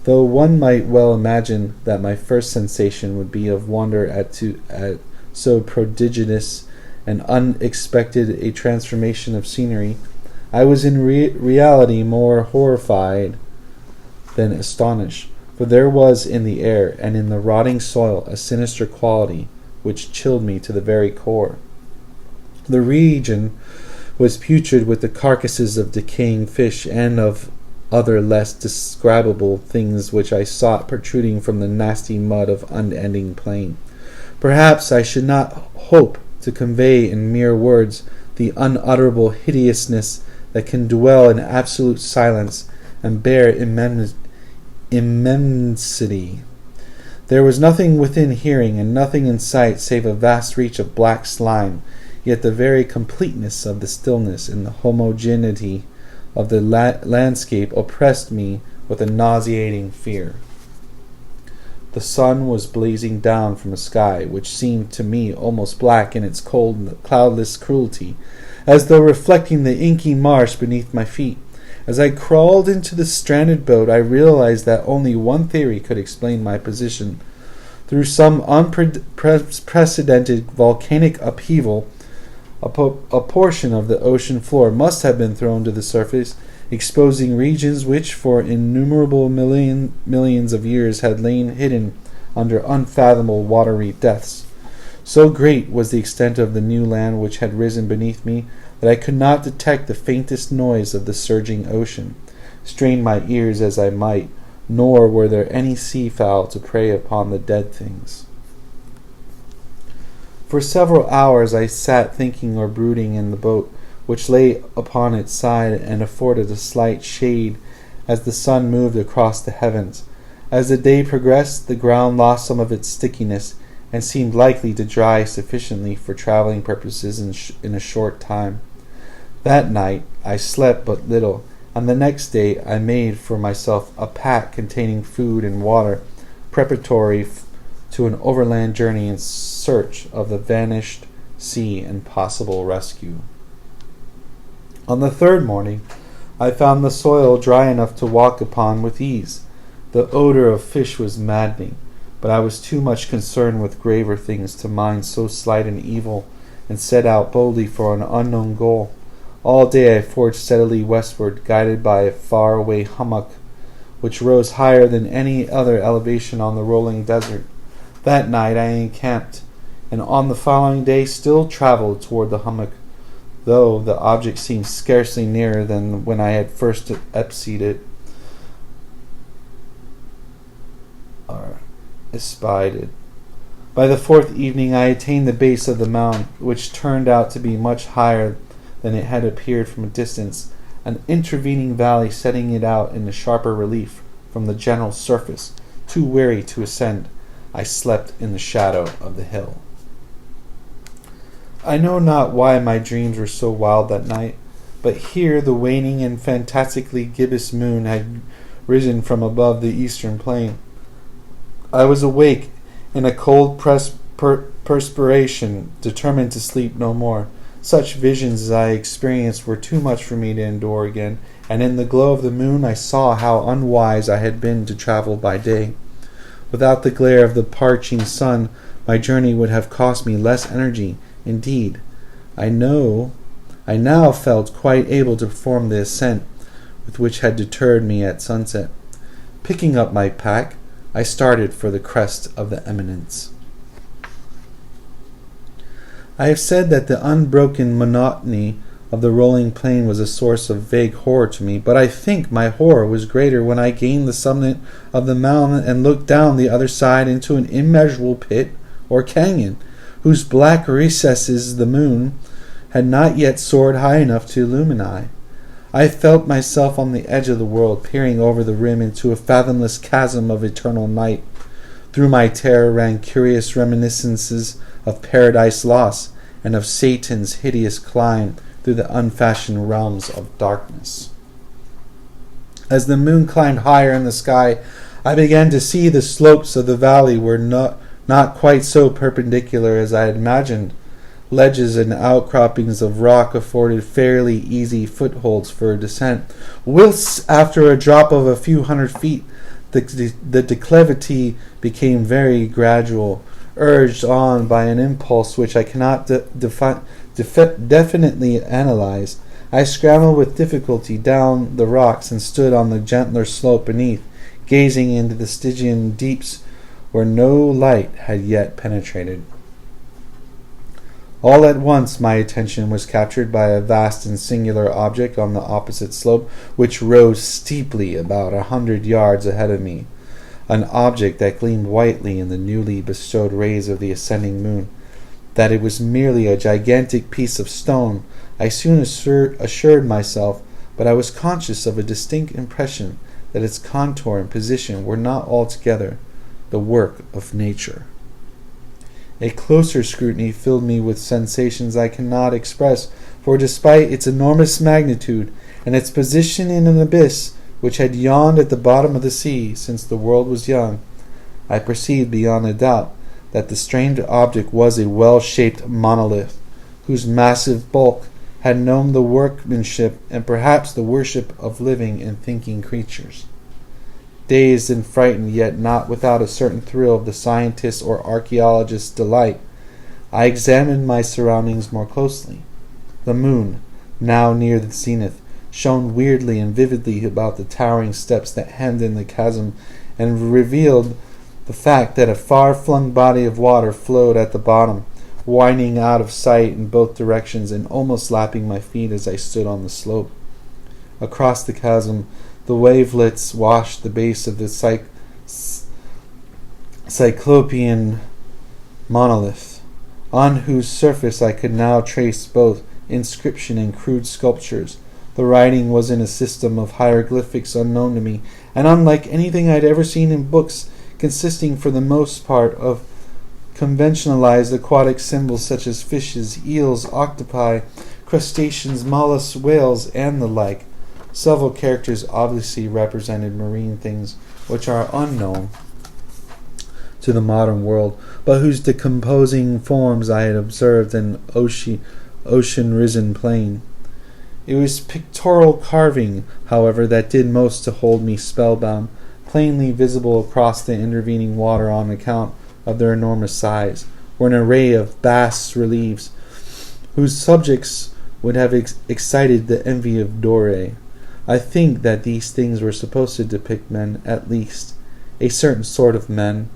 Though one might well imagine that my first sensation would be of wonder at so prodigious and unexpected a transformation of scenery, I was in reality more horrified than astonished, for there was in the air and in the rotting soil a sinister quality which chilled me to the very core. The region was putrid with the carcasses of decaying fish and of other less describable things which I sought protruding from the nasty mud of unending plain. Perhaps I should not hope to convey in mere words the unutterable hideousness that can dwell in absolute silence and bear immensity. There was nothing within hearing and nothing in sight save a vast reach of black slime, yet the very completeness of the stillness and the homogeneity of the landscape oppressed me with a nauseating fear. The sun was blazing down from a sky which seemed to me almost black in its cold and cloudless cruelty, as though reflecting the inky marsh beneath my feet. As I crawled into the stranded boat, I realized that only one theory could explain my position. Through some unprecedented volcanic upheaval, a portion of the ocean floor must have been thrown to the surface, exposing regions which for innumerable millions of years had lain hidden under unfathomable watery depths. So great was the extent of the new land which had risen beneath me that I could not detect the faintest noise of the surging ocean, strain my ears as I might, nor were there any sea-fowl to prey upon the dead things. For several hours I sat thinking or brooding in the boat, which lay upon its side and afforded a slight shade as the sun moved across the heavens. As the day progressed, the ground lost some of its stickiness and seemed likely to dry sufficiently for traveling purposes in a short time. That night I slept but little, and the next day I made for myself a pack containing food and water, preparatory to an overland journey in search of the vanished sea and possible rescue. On the third morning, I found the soil dry enough to walk upon with ease. The odor of fish was maddening, but I was too much concerned with graver things to mind so slight an evil, and set out boldly for an unknown goal. All day I forged steadily westward, guided by a far-away hummock, which rose higher than any other elevation on the rolling desert. That night I encamped, and on the following day still travelled toward the hummock, though the object seemed scarcely nearer than when I had first espied it. By the fourth evening I attained the base of the mound, which turned out to be much higher than it had appeared from a distance, an intervening valley setting it out in a sharper relief from the general surface. Too weary to ascend, I slept in the shadow of the hill. I know not why my dreams were so wild that night, but here the waning and fantastically gibbous moon had risen from above the eastern plain. I was awake in a cold perspiration, determined to sleep no more. Such visions as I experienced were too much for me to endure again, and in the glow of the moon I saw how unwise I had been to travel by day. Without the glare of the parching sun, my journey would have cost me less energy. Indeed, I now felt quite able to perform the ascent with which had deterred me at sunset. Picking up my pack, I started for the crest of the eminence. I have said that the unbroken monotony of the rolling plain was a source of vague horror to me, but I think my horror was greater when I gained the summit of the mountain and looked down the other side into an immeasurable pit or canyon, whose black recesses the moon had not yet soared high enough to illumine. I felt myself on the edge of the world, peering over the rim into a fathomless chasm of eternal night. Through my terror ran curious reminiscences of Paradise Lost and of Satan's hideous climb through the unfashioned realms of darkness. As the moon climbed higher in the sky, I began to see the slopes of the valley were not quite so perpendicular as I had imagined. Ledges and outcroppings of rock afforded fairly easy footholds for a descent, whilst after a drop of a few hundred feet the declivity became very gradual. Urged on by an impulse which I cannot definitely analyze, I scrambled with difficulty down the rocks and stood on the gentler slope beneath, gazing into the Stygian deeps where no light had yet penetrated. All at once my attention was captured by a vast and singular object on the opposite slope, which rose steeply about 100 yards ahead of me, an object that gleamed whitely in the newly bestowed rays of the ascending moon. That it was merely a gigantic piece of stone, I soon assured myself, but I was conscious of a distinct impression that its contour and position were not altogether the work of nature. A closer scrutiny filled me with sensations I cannot express, for despite its enormous magnitude and its position in an abyss which had yawned at the bottom of the sea since the world was young, I perceived beyond a doubt that the strange object was a well-shaped monolith, whose massive bulk had known the workmanship and perhaps the worship of living and thinking creatures. Dazed and frightened, yet not without a certain thrill of the scientist's or archaeologist's delight, I examined my surroundings more closely. The moon, now near the zenith, shone weirdly and vividly about the towering steps that hemmed in the chasm, and revealed the fact that a far-flung body of water flowed at the bottom, winding out of sight in both directions and almost lapping my feet as I stood on the slope. Across the chasm, the wavelets washed the base of the cyclopean monolith, on whose surface I could now trace both inscription and crude sculptures. The writing was in a system of hieroglyphics unknown to me, and unlike anything I had ever seen in books, consisting for the most part of conventionalized aquatic symbols such as fishes, eels, octopi, crustaceans, mollusks, whales, and the like. Several characters obviously represented marine things which are unknown to the modern world, but whose decomposing forms I had observed in ocean-risen plain. It was pictorial carving, however, that did most to hold me spellbound, plainly visible across the intervening water on account of their enormous size, were an array of bas reliefs whose subjects would have excited the envy of Doré. I think that these things were supposed to depict men, at least, a certain sort of men,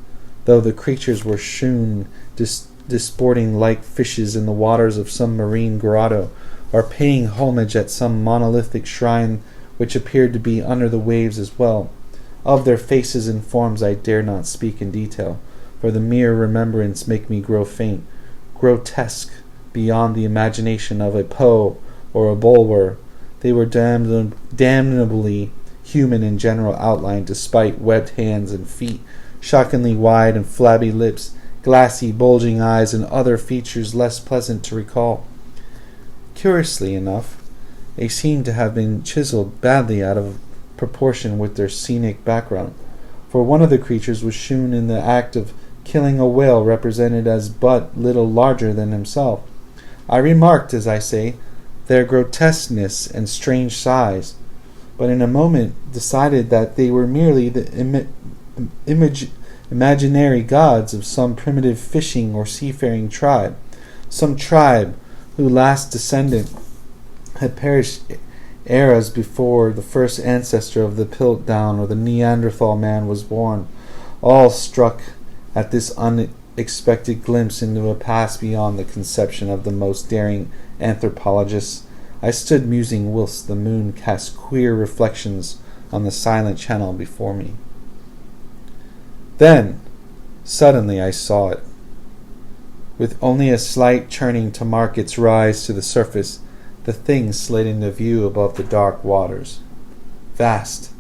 though the creatures were shewn disporting like fishes in the waters of some marine grotto, or paying homage at some monolithic shrine which appeared to be under the waves as well. Of their faces and forms I dare not speak in detail, for the mere remembrance make me grow faint, grotesque beyond the imagination of a Poe or a Bulwer. They were damnably human in general outline, despite webbed hands and feet, shockingly wide and flabby lips, glassy, bulging eyes, and other features less pleasant to recall. Curiously enough, they seemed to have been chiseled badly out of proportion with their scenic background, for one of the creatures was shewn in the act of killing a whale represented as but little larger than himself. I remarked, as I say, their grotesqueness and strange size, but in a moment decided that they were merely the imaginary gods of some primitive fishing or seafaring tribe, some tribe whose last descendant had perished eras before the first ancestor of the Piltdown or the Neanderthal man was born, all struck at this unexpected glimpse into a past beyond the conception of the most daring anthropologists. I stood musing whilst the moon cast queer reflections on the silent channel before me. Then, suddenly I saw it. With only a slight churning to mark its rise to the surface, the thing slid into view above the dark waters. Vast,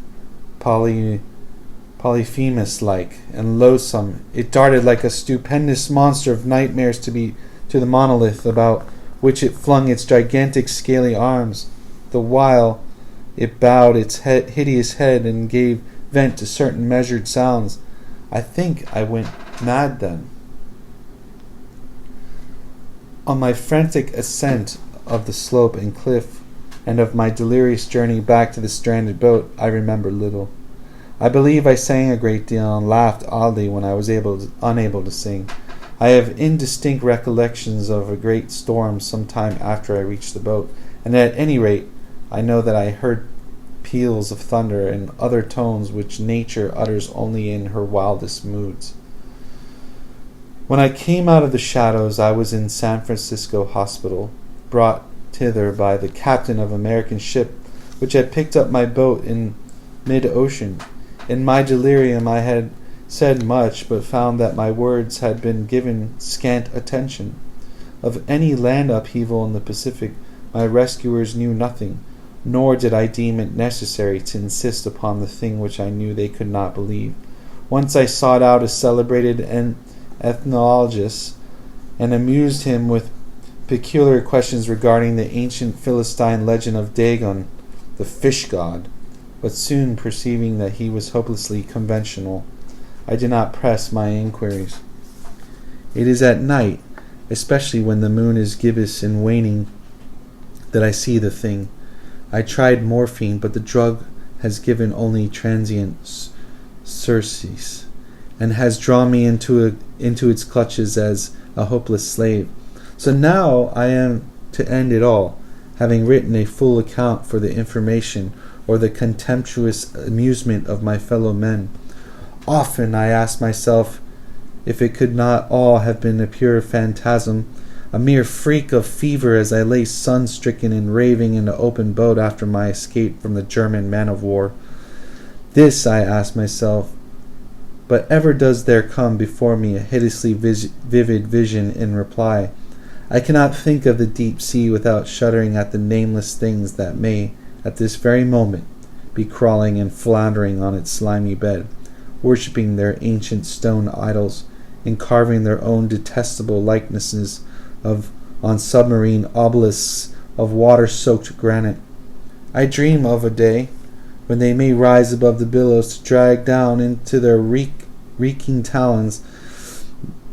Polyphemus-like, and loathsome, it darted like a stupendous monster of nightmares to the monolith about which it flung its gigantic scaly arms, the while it bowed its hideous head and gave vent to certain measured sounds. I think I went mad then. On my frantic ascent of the slope and cliff, and of my delirious journey back to the stranded boat, I remember little. I believe I sang a great deal and laughed oddly when I was unable to sing. I have indistinct recollections of a great storm some time after I reached the boat, and at any rate, I know that I heard peals of thunder and other tones which nature utters only in her wildest moods. When I came out of the shadows, I was in San Francisco hospital, brought thither by the captain of an American ship which had picked up my boat in mid-ocean. In my delirium I had said much, but found that my words had been given scant attention. Of any land upheaval in the Pacific my rescuers knew nothing, nor did I deem it necessary to insist upon the thing which I knew they could not believe. Once I sought out a celebrated ethnologist, and amused him with peculiar questions regarding the ancient Philistine legend of Dagon, the fish god, but soon perceiving that he was hopelessly conventional, I did not press my inquiries. It is at night, especially when the moon is gibbous and waning, that I see the thing. I tried morphine, but the drug has given only transient surcease, and has drawn me into its clutches as a hopeless slave. So now I am to end it all, having written a full account for the information or the contemptuous amusement of my fellow men. Often I ask myself if it could not all have been a pure phantasm, a mere freak of fever as I lay sun-stricken and raving in the open boat after my escape from the German man-of-war. This I ask myself, but ever does there come before me a hideously vivid vision in reply. I cannot think of the deep sea without shuddering at the nameless things that may, at this very moment, be crawling and floundering on its slimy bed, worshipping their ancient stone idols, and carving their own detestable likenesses on submarine obelisks of water-soaked granite. I dream of a day when they may rise above the billows to drag down into their reeking talons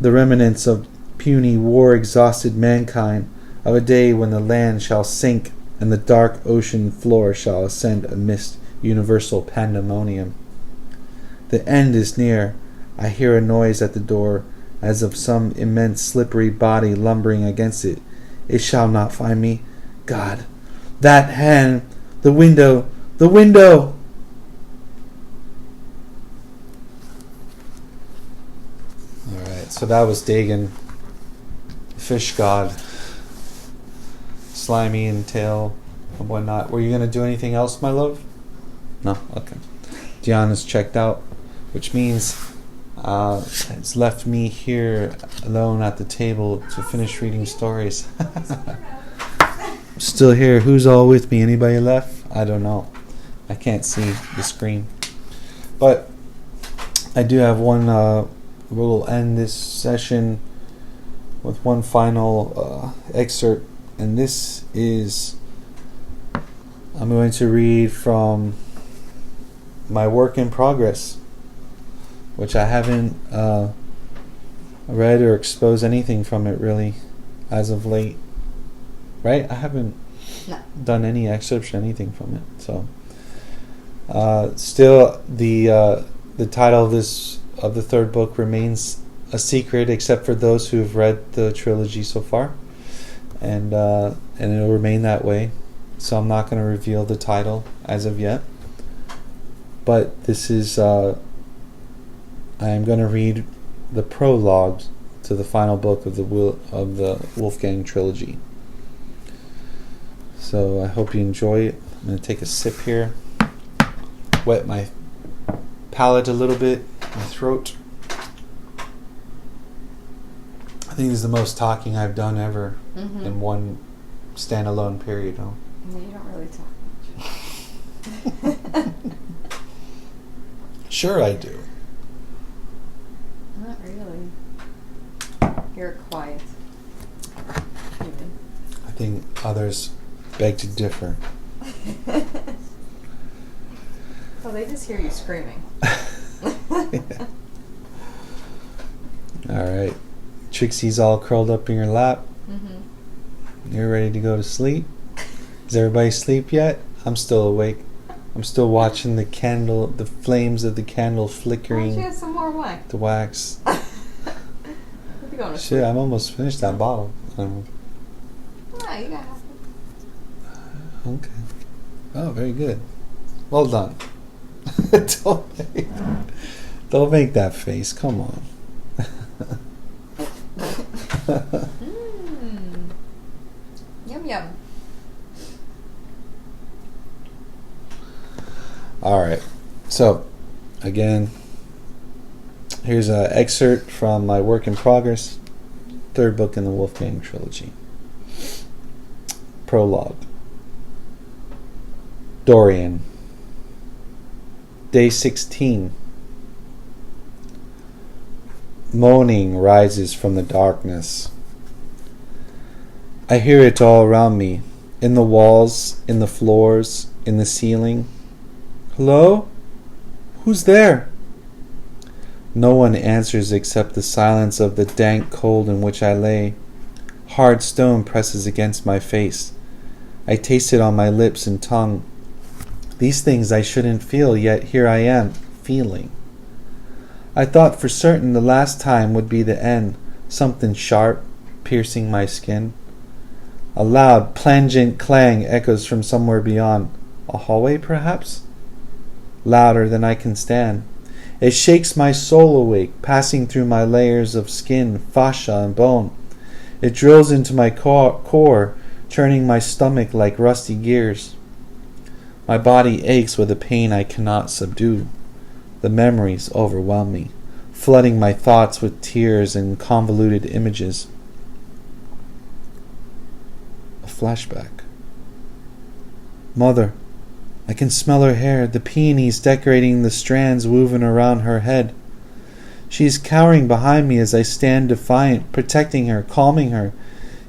the remnants of puny war-exhausted mankind, of a day when the land shall sink and the dark ocean floor shall ascend amidst universal pandemonium. The end is near. I hear a noise at the door, as of some immense slippery body lumbering against it. It shall not find me. God, that hand! The window! The window! Alright, so that was Dagon, the fish god. Slimy and tail and whatnot. Were you going to do anything else, my love? No? Okay. Diana's checked out, which means it's left me here alone at the table to finish reading stories. I'm still here. Who's all with me? Anybody left? I don't know. I can't see the screen. But I do have one. We'll end this session with one final excerpt. And this is, I'm going to read from my work in progress, which I haven't read or exposed anything from it really as of late. Right? I haven't done any excerpts or anything from it. So, still the title of the third book remains a secret, except for those who have read the trilogy so far. And it'll remain that way. So I'm not going to reveal the title as of yet. But this is I am going to read the prologue to the final book of the Wolfgang Trilogy. So I hope you enjoy it. I'm going to take a sip here. Wet my palate a little bit, my throat. I think this is the most talking I've done ever in one standalone period. No, you don't really talk much. Sure I do. Not really. You're quiet. Even. I think others beg to differ. Well, they just hear you screaming. Alright. Trixie's all curled up in your lap. You're ready to go to sleep. Is everybody asleep yet? I'm still awake. I'm still watching the flames of the candle flickering. Why don't you have some more wine? The wax. We'll be going to Shit, sleep. I'm almost finished that bottle. No, you got half. Okay. Oh, very good. Well done. Don't make that face. Come on. Yum yum. All right. So, again, here's an excerpt from my work in progress, third book in the Wolfgang Trilogy. Prologue. Dorian. Day 16. Moaning rises from the darkness. I hear it all around me, in the walls, in the floors, in the ceiling. Hello? Who's there? No one answers except the silence of the dank cold in which I lay. Hard stone presses against my face. I taste it on my lips and tongue. These things I shouldn't feel, yet here I am, feeling. I thought for certain the last time would be the end, something sharp, piercing my skin. A loud, plangent clang echoes from somewhere beyond. A hallway, perhaps? Louder than I can stand. It shakes my soul awake, passing through my layers of skin, fascia, and bone. It drills into my core, turning my stomach like rusty gears. My body aches with a pain I cannot subdue. The memories overwhelm me, flooding my thoughts with tears and convoluted images. A flashback. Mother. I can smell her hair, the peonies decorating the strands woven around her head. She is cowering behind me as I stand defiant, protecting her, calming her,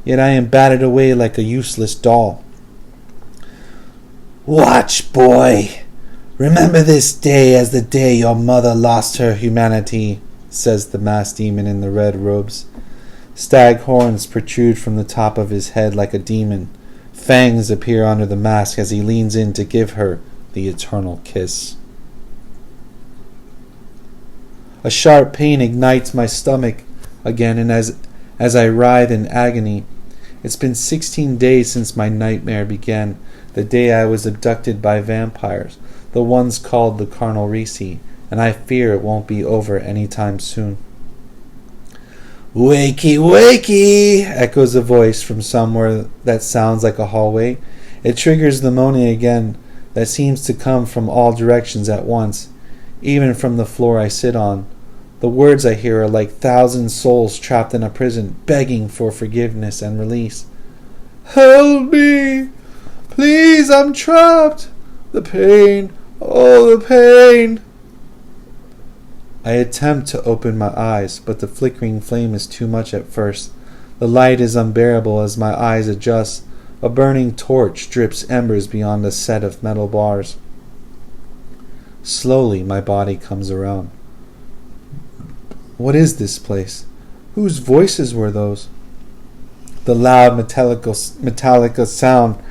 yet I am batted away like a useless doll. Watch, boy! Remember this day as the day your mother lost her humanity, says the masked demon in the red robes. Stag horns protrude from the top of his head like a demon. Fangs appear under the mask as he leans in to give her the eternal kiss. A sharp pain ignites my stomach again, and as I writhe in agony. It's been 16 days since my nightmare began, the day I was abducted by vampires, the ones called the Carnal Risi, and I fear it won't be over any time soon. Wakey, wakey, echoes a voice from somewhere that sounds like a hallway. It triggers the moaning again that seems to come from all directions at once, even from the floor I sit on. The words I hear are like 1,000 souls trapped in a prison, begging for forgiveness and release. Help me! Please, I'm trapped! The pain, oh, the pain! I attempt to open my eyes, but the flickering flame is too much at first. The light is unbearable as my eyes adjust. A burning torch drips embers beyond a set of metal bars. Slowly, my body comes around. What is this place? Whose voices were those? The loud metallica sound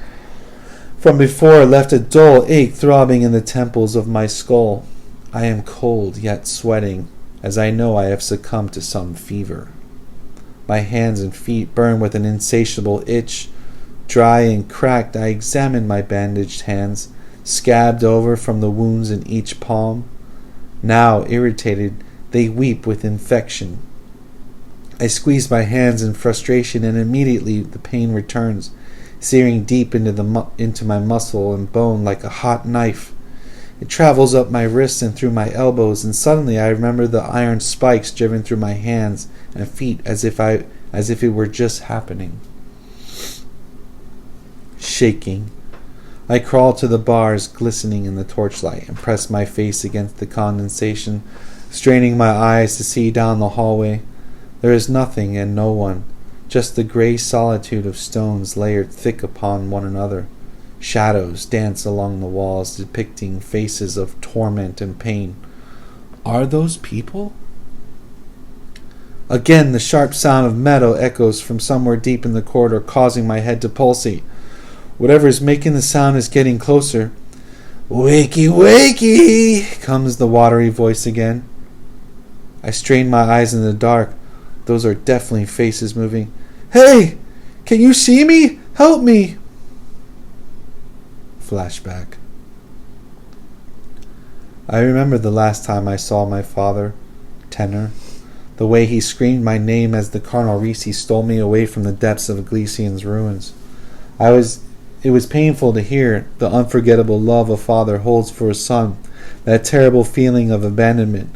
from before left a dull ache throbbing in the temples of my skull. I am cold yet sweating, as I know I have succumbed to some fever. My hands and feet burn with an insatiable itch. Dry and cracked, I examine my bandaged hands, scabbed over from the wounds in each palm. Now, irritated, they weep with infection. I squeeze my hands in frustration, and immediately the pain returns, searing deep into my muscle and bone like a hot knife. It travels up my wrists and through my elbows, and suddenly I remember the iron spikes driven through my hands and feet as if it were just happening. Shaking, I crawl to the bars glistening in the torchlight and press my face against the condensation, straining my eyes to see down the hallway. There is nothing and no one, just the grey solitude of stones layered thick upon one another. Shadows dance along the walls, depicting faces of torment and pain. Are those people? Again, the sharp sound of metal echoes from somewhere deep in the corridor, causing my head to pulsate. Whatever is making the sound is getting closer. "Wakey, wakey!" comes the watery voice again. I strain my eyes in the dark. Those are definitely faces moving. "Hey! Can you see me? Help me!" Flashback. I remember the last time I saw my father, Tenor. The way he screamed my name as the Colonel Risi stole me away from the depths of Elysian's ruins. It was painful to hear the unforgettable love a father holds for a son, that terrible feeling of abandonment.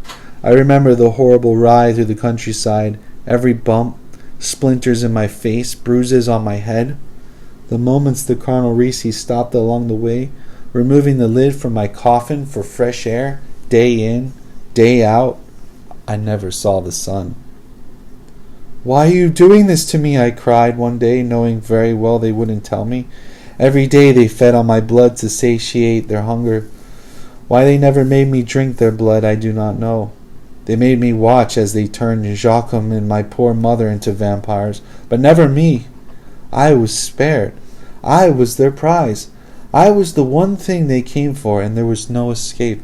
I remember the horrible ride through the countryside, every bump, splinters in my face, bruises on my head. The moments the Colonel Risi stopped along the way, removing the lid from my coffin for fresh air, day in, day out. I never saw the sun. "Why are you doing this to me?" I cried one day, knowing very well they wouldn't tell me. Every day they fed on my blood to satiate their hunger. Why they never made me drink their blood, I do not know. They made me watch as they turned Joachim and my poor mother into vampires, but never me. I was spared. I was their prize. I was the one thing they came for, and there was no escape.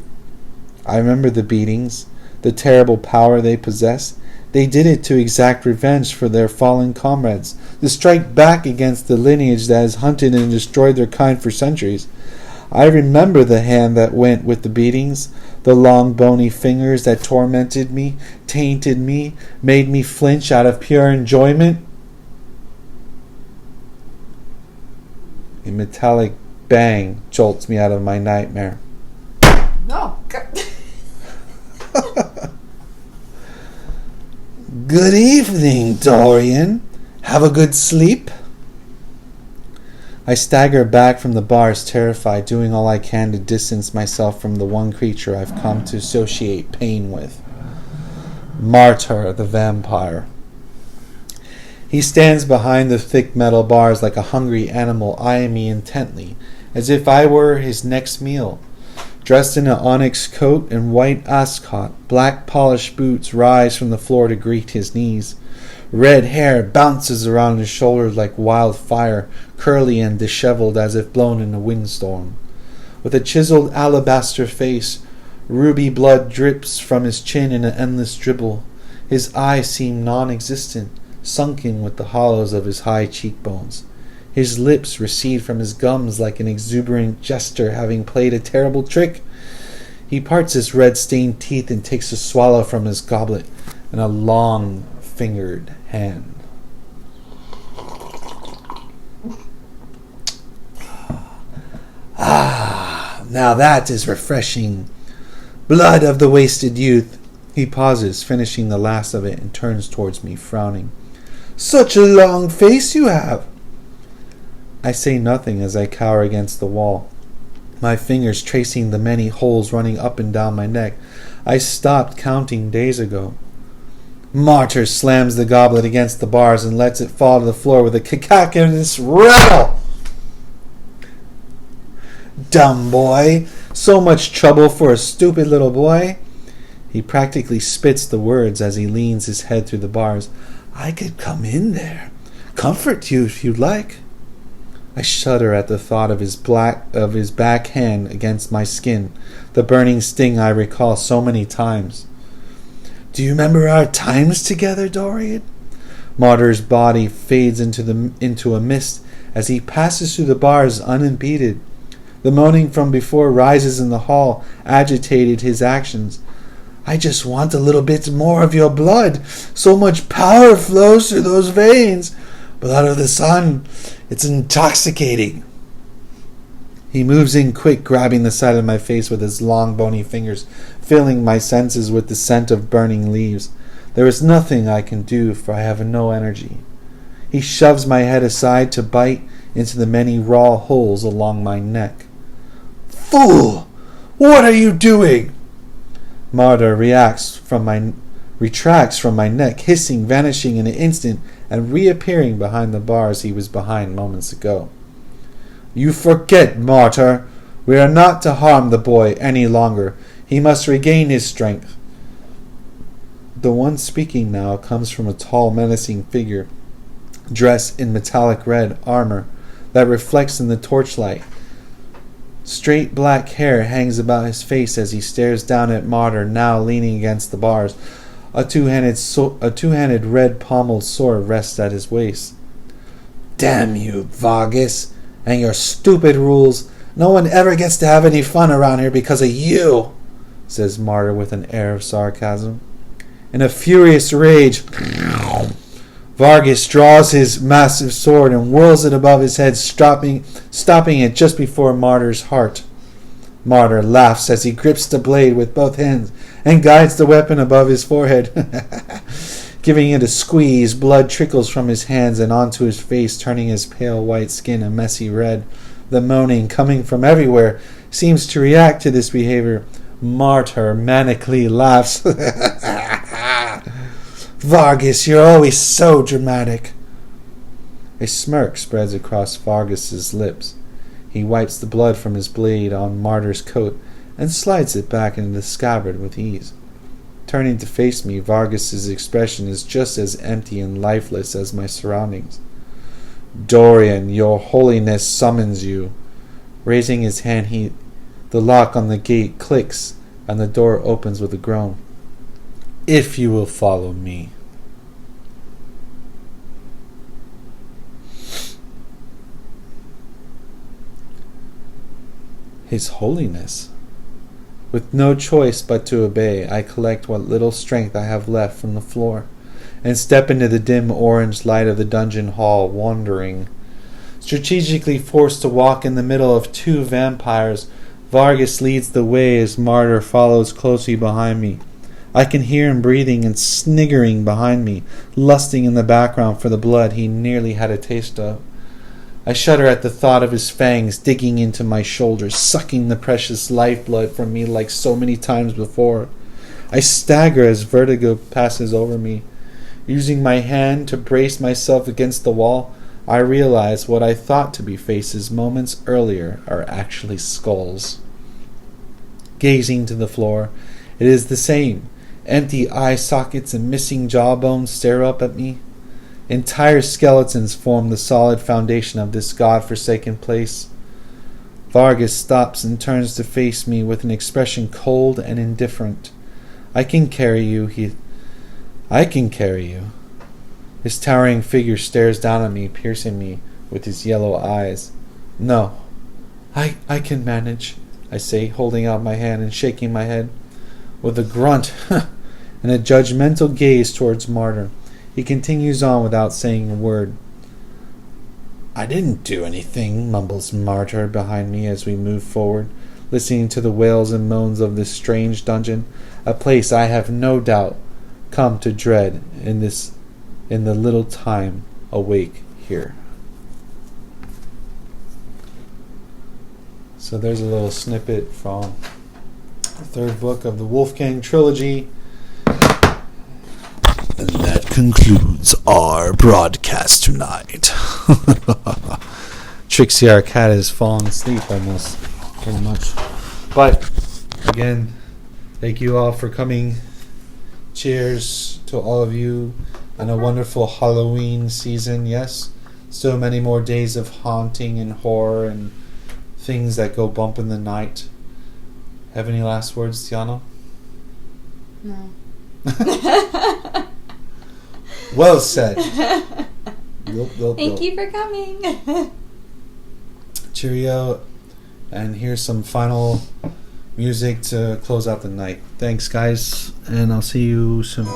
I remember the beatings, the terrible power they possessed. They did it to exact revenge for their fallen comrades, to strike back against the lineage that has hunted and destroyed their kind for centuries. I remember the hand that went with the beatings, the long bony fingers that tormented me, tainted me, made me flinch out of pure enjoyment. A metallic bang jolts me out of my nightmare. No. Good evening, Dorian. Have a good sleep? I stagger back from the bars, terrified, doing all I can to distance myself from the one creature I've come to associate pain with. Martyr, the vampire. He stands behind the thick metal bars like a hungry animal, eyeing me intently, as if I were his next meal. Dressed in an onyx coat and white ascot, black polished boots rise from the floor to greet his knees. Red hair bounces around his shoulders like wildfire, curly and disheveled as if blown in a windstorm. With a chiseled alabaster face, ruby blood drips from his chin in an endless dribble. His eyes seem non-existent, sunken with the hollows of his high cheekbones. His lips recede from his gums like an exuberant jester having played a terrible trick. He parts his red-stained teeth and takes a swallow from his goblet in a long-fingered hand. Ah, now that is refreshing. Blood of the wasted youth. He pauses, finishing the last of it, and turns towards me, frowning. Such a long face you have. I say nothing as I cower against the wall, my fingers tracing the many holes running up and down my neck. I stopped counting days ago. Martyr slams the goblet against the bars and lets it fall to the floor with a cacophonous rattle. Dumb boy! So much trouble for a stupid little boy! He practically spits the words as he leans his head through the bars. I could come in there, comfort you if you'd like. I shudder at the thought of his back hand against my skin, the burning sting I recall so many times. Do you remember our times together, Dorian? Martyr's body fades into a mist as he passes through the bars unimpeded. The moaning from before rises in the hall, agitated his actions. I just want a little bit more of your blood. So much power flows through those veins. Blood of the sun. It's intoxicating. He moves in quick, grabbing the side of my face with his long, bony fingers, filling my senses with the scent of burning leaves. There is nothing I can do, for I have no energy. He shoves my head aside to bite into the many raw holes along my neck. Fool! What are you doing? Martyr retracts from my neck, hissing, vanishing in an instant, and reappearing behind the bars he was behind moments ago. You forget, Martyr. We are not to harm the boy any longer. He must regain his strength. The one speaking now comes from a tall, menacing figure, dressed in metallic red armor that reflects in the torchlight. Straight black hair hangs about his face as he stares down at Martyr, now leaning against the bars. A two-handed red pommeled sword rests at his waist. Damn you, Vargas, and your stupid rules. No one ever gets to have any fun around here because of you, says Martyr with an air of sarcasm. In a furious rage, Vargas draws his massive sword and whirls it above his head, stopping it just before Martyr's heart. Martyr laughs as he grips the blade with both hands and guides the weapon above his forehead. Giving it a squeeze, blood trickles from his hands and onto his face, turning his pale white skin a messy red. The moaning, coming from everywhere, seems to react to this behavior. Martyr manically laughs. Vargas, you're always so dramatic. A smirk spreads across Vargas's lips. He wipes the blood from his blade on Martyr's coat and slides it back into the scabbard with ease. Turning to face me, Vargas's expression is just as empty and lifeless as my surroundings. Dorian, your holiness summons you. Raising his hand, the lock on the gate clicks and the door opens with a groan. If you will follow me. His Holiness. With no choice but to obey, I collect what little strength I have left from the floor and step into the dim orange light of the dungeon hall, wandering. Strategically forced to walk in the middle of two vampires, Vargas leads the way as Martyr follows closely behind me. I can hear him breathing and sniggering behind me, lusting in the background for the blood he nearly had a taste of. I shudder at the thought of his fangs digging into my shoulders, sucking the precious lifeblood from me like so many times before. I stagger as vertigo passes over me. Using my hand to brace myself against the wall, I realize what I thought to be faces moments earlier are actually skulls. Gazing to the floor, it is the same. Empty eye sockets and missing jawbones stare up at me. Entire skeletons form the solid foundation of this god-forsaken place. Vargas stops and turns to face me with an expression cold and indifferent. I can carry you. His towering figure stares down at me, piercing me with his yellow eyes. No, I can manage, I say, holding out my hand and shaking my head. With a grunt and a judgmental gaze towards Martyr, he continues on without saying a word. I didn't do anything, mumbles Martyr behind me as we move forward, listening to the wails and moans of this strange dungeon, a place I have no doubt come to dread in the little time awake here. So there's a little snippet from the third book of the Wolfgang Trilogy. And that concludes our broadcast tonight. Trixie, our cat, has fallen asleep almost, pretty much. But, again, thank you all for coming. Cheers to all of you on a wonderful Halloween season, yes. So many more days of haunting and horror and things that go bump in the night. Have any last words, Tiana? No. Well said. Thank you for coming. Cheerio. And here's some final music to close out the night. Thanks, guys, and I'll see you soon.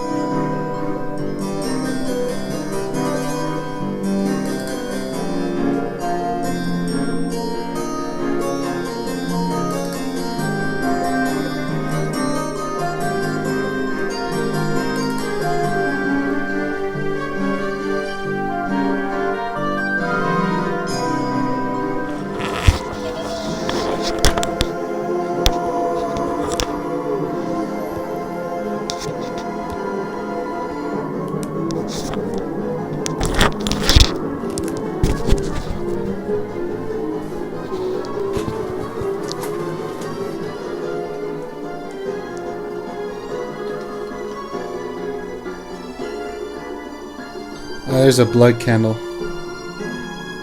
Oh, there's a blood candle.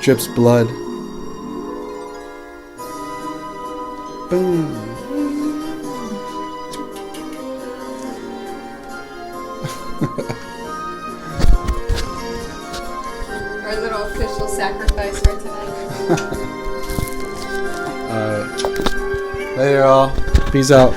Drips blood. Boom. Our little official sacrifice for tonight. Alright. Later all. Peace out.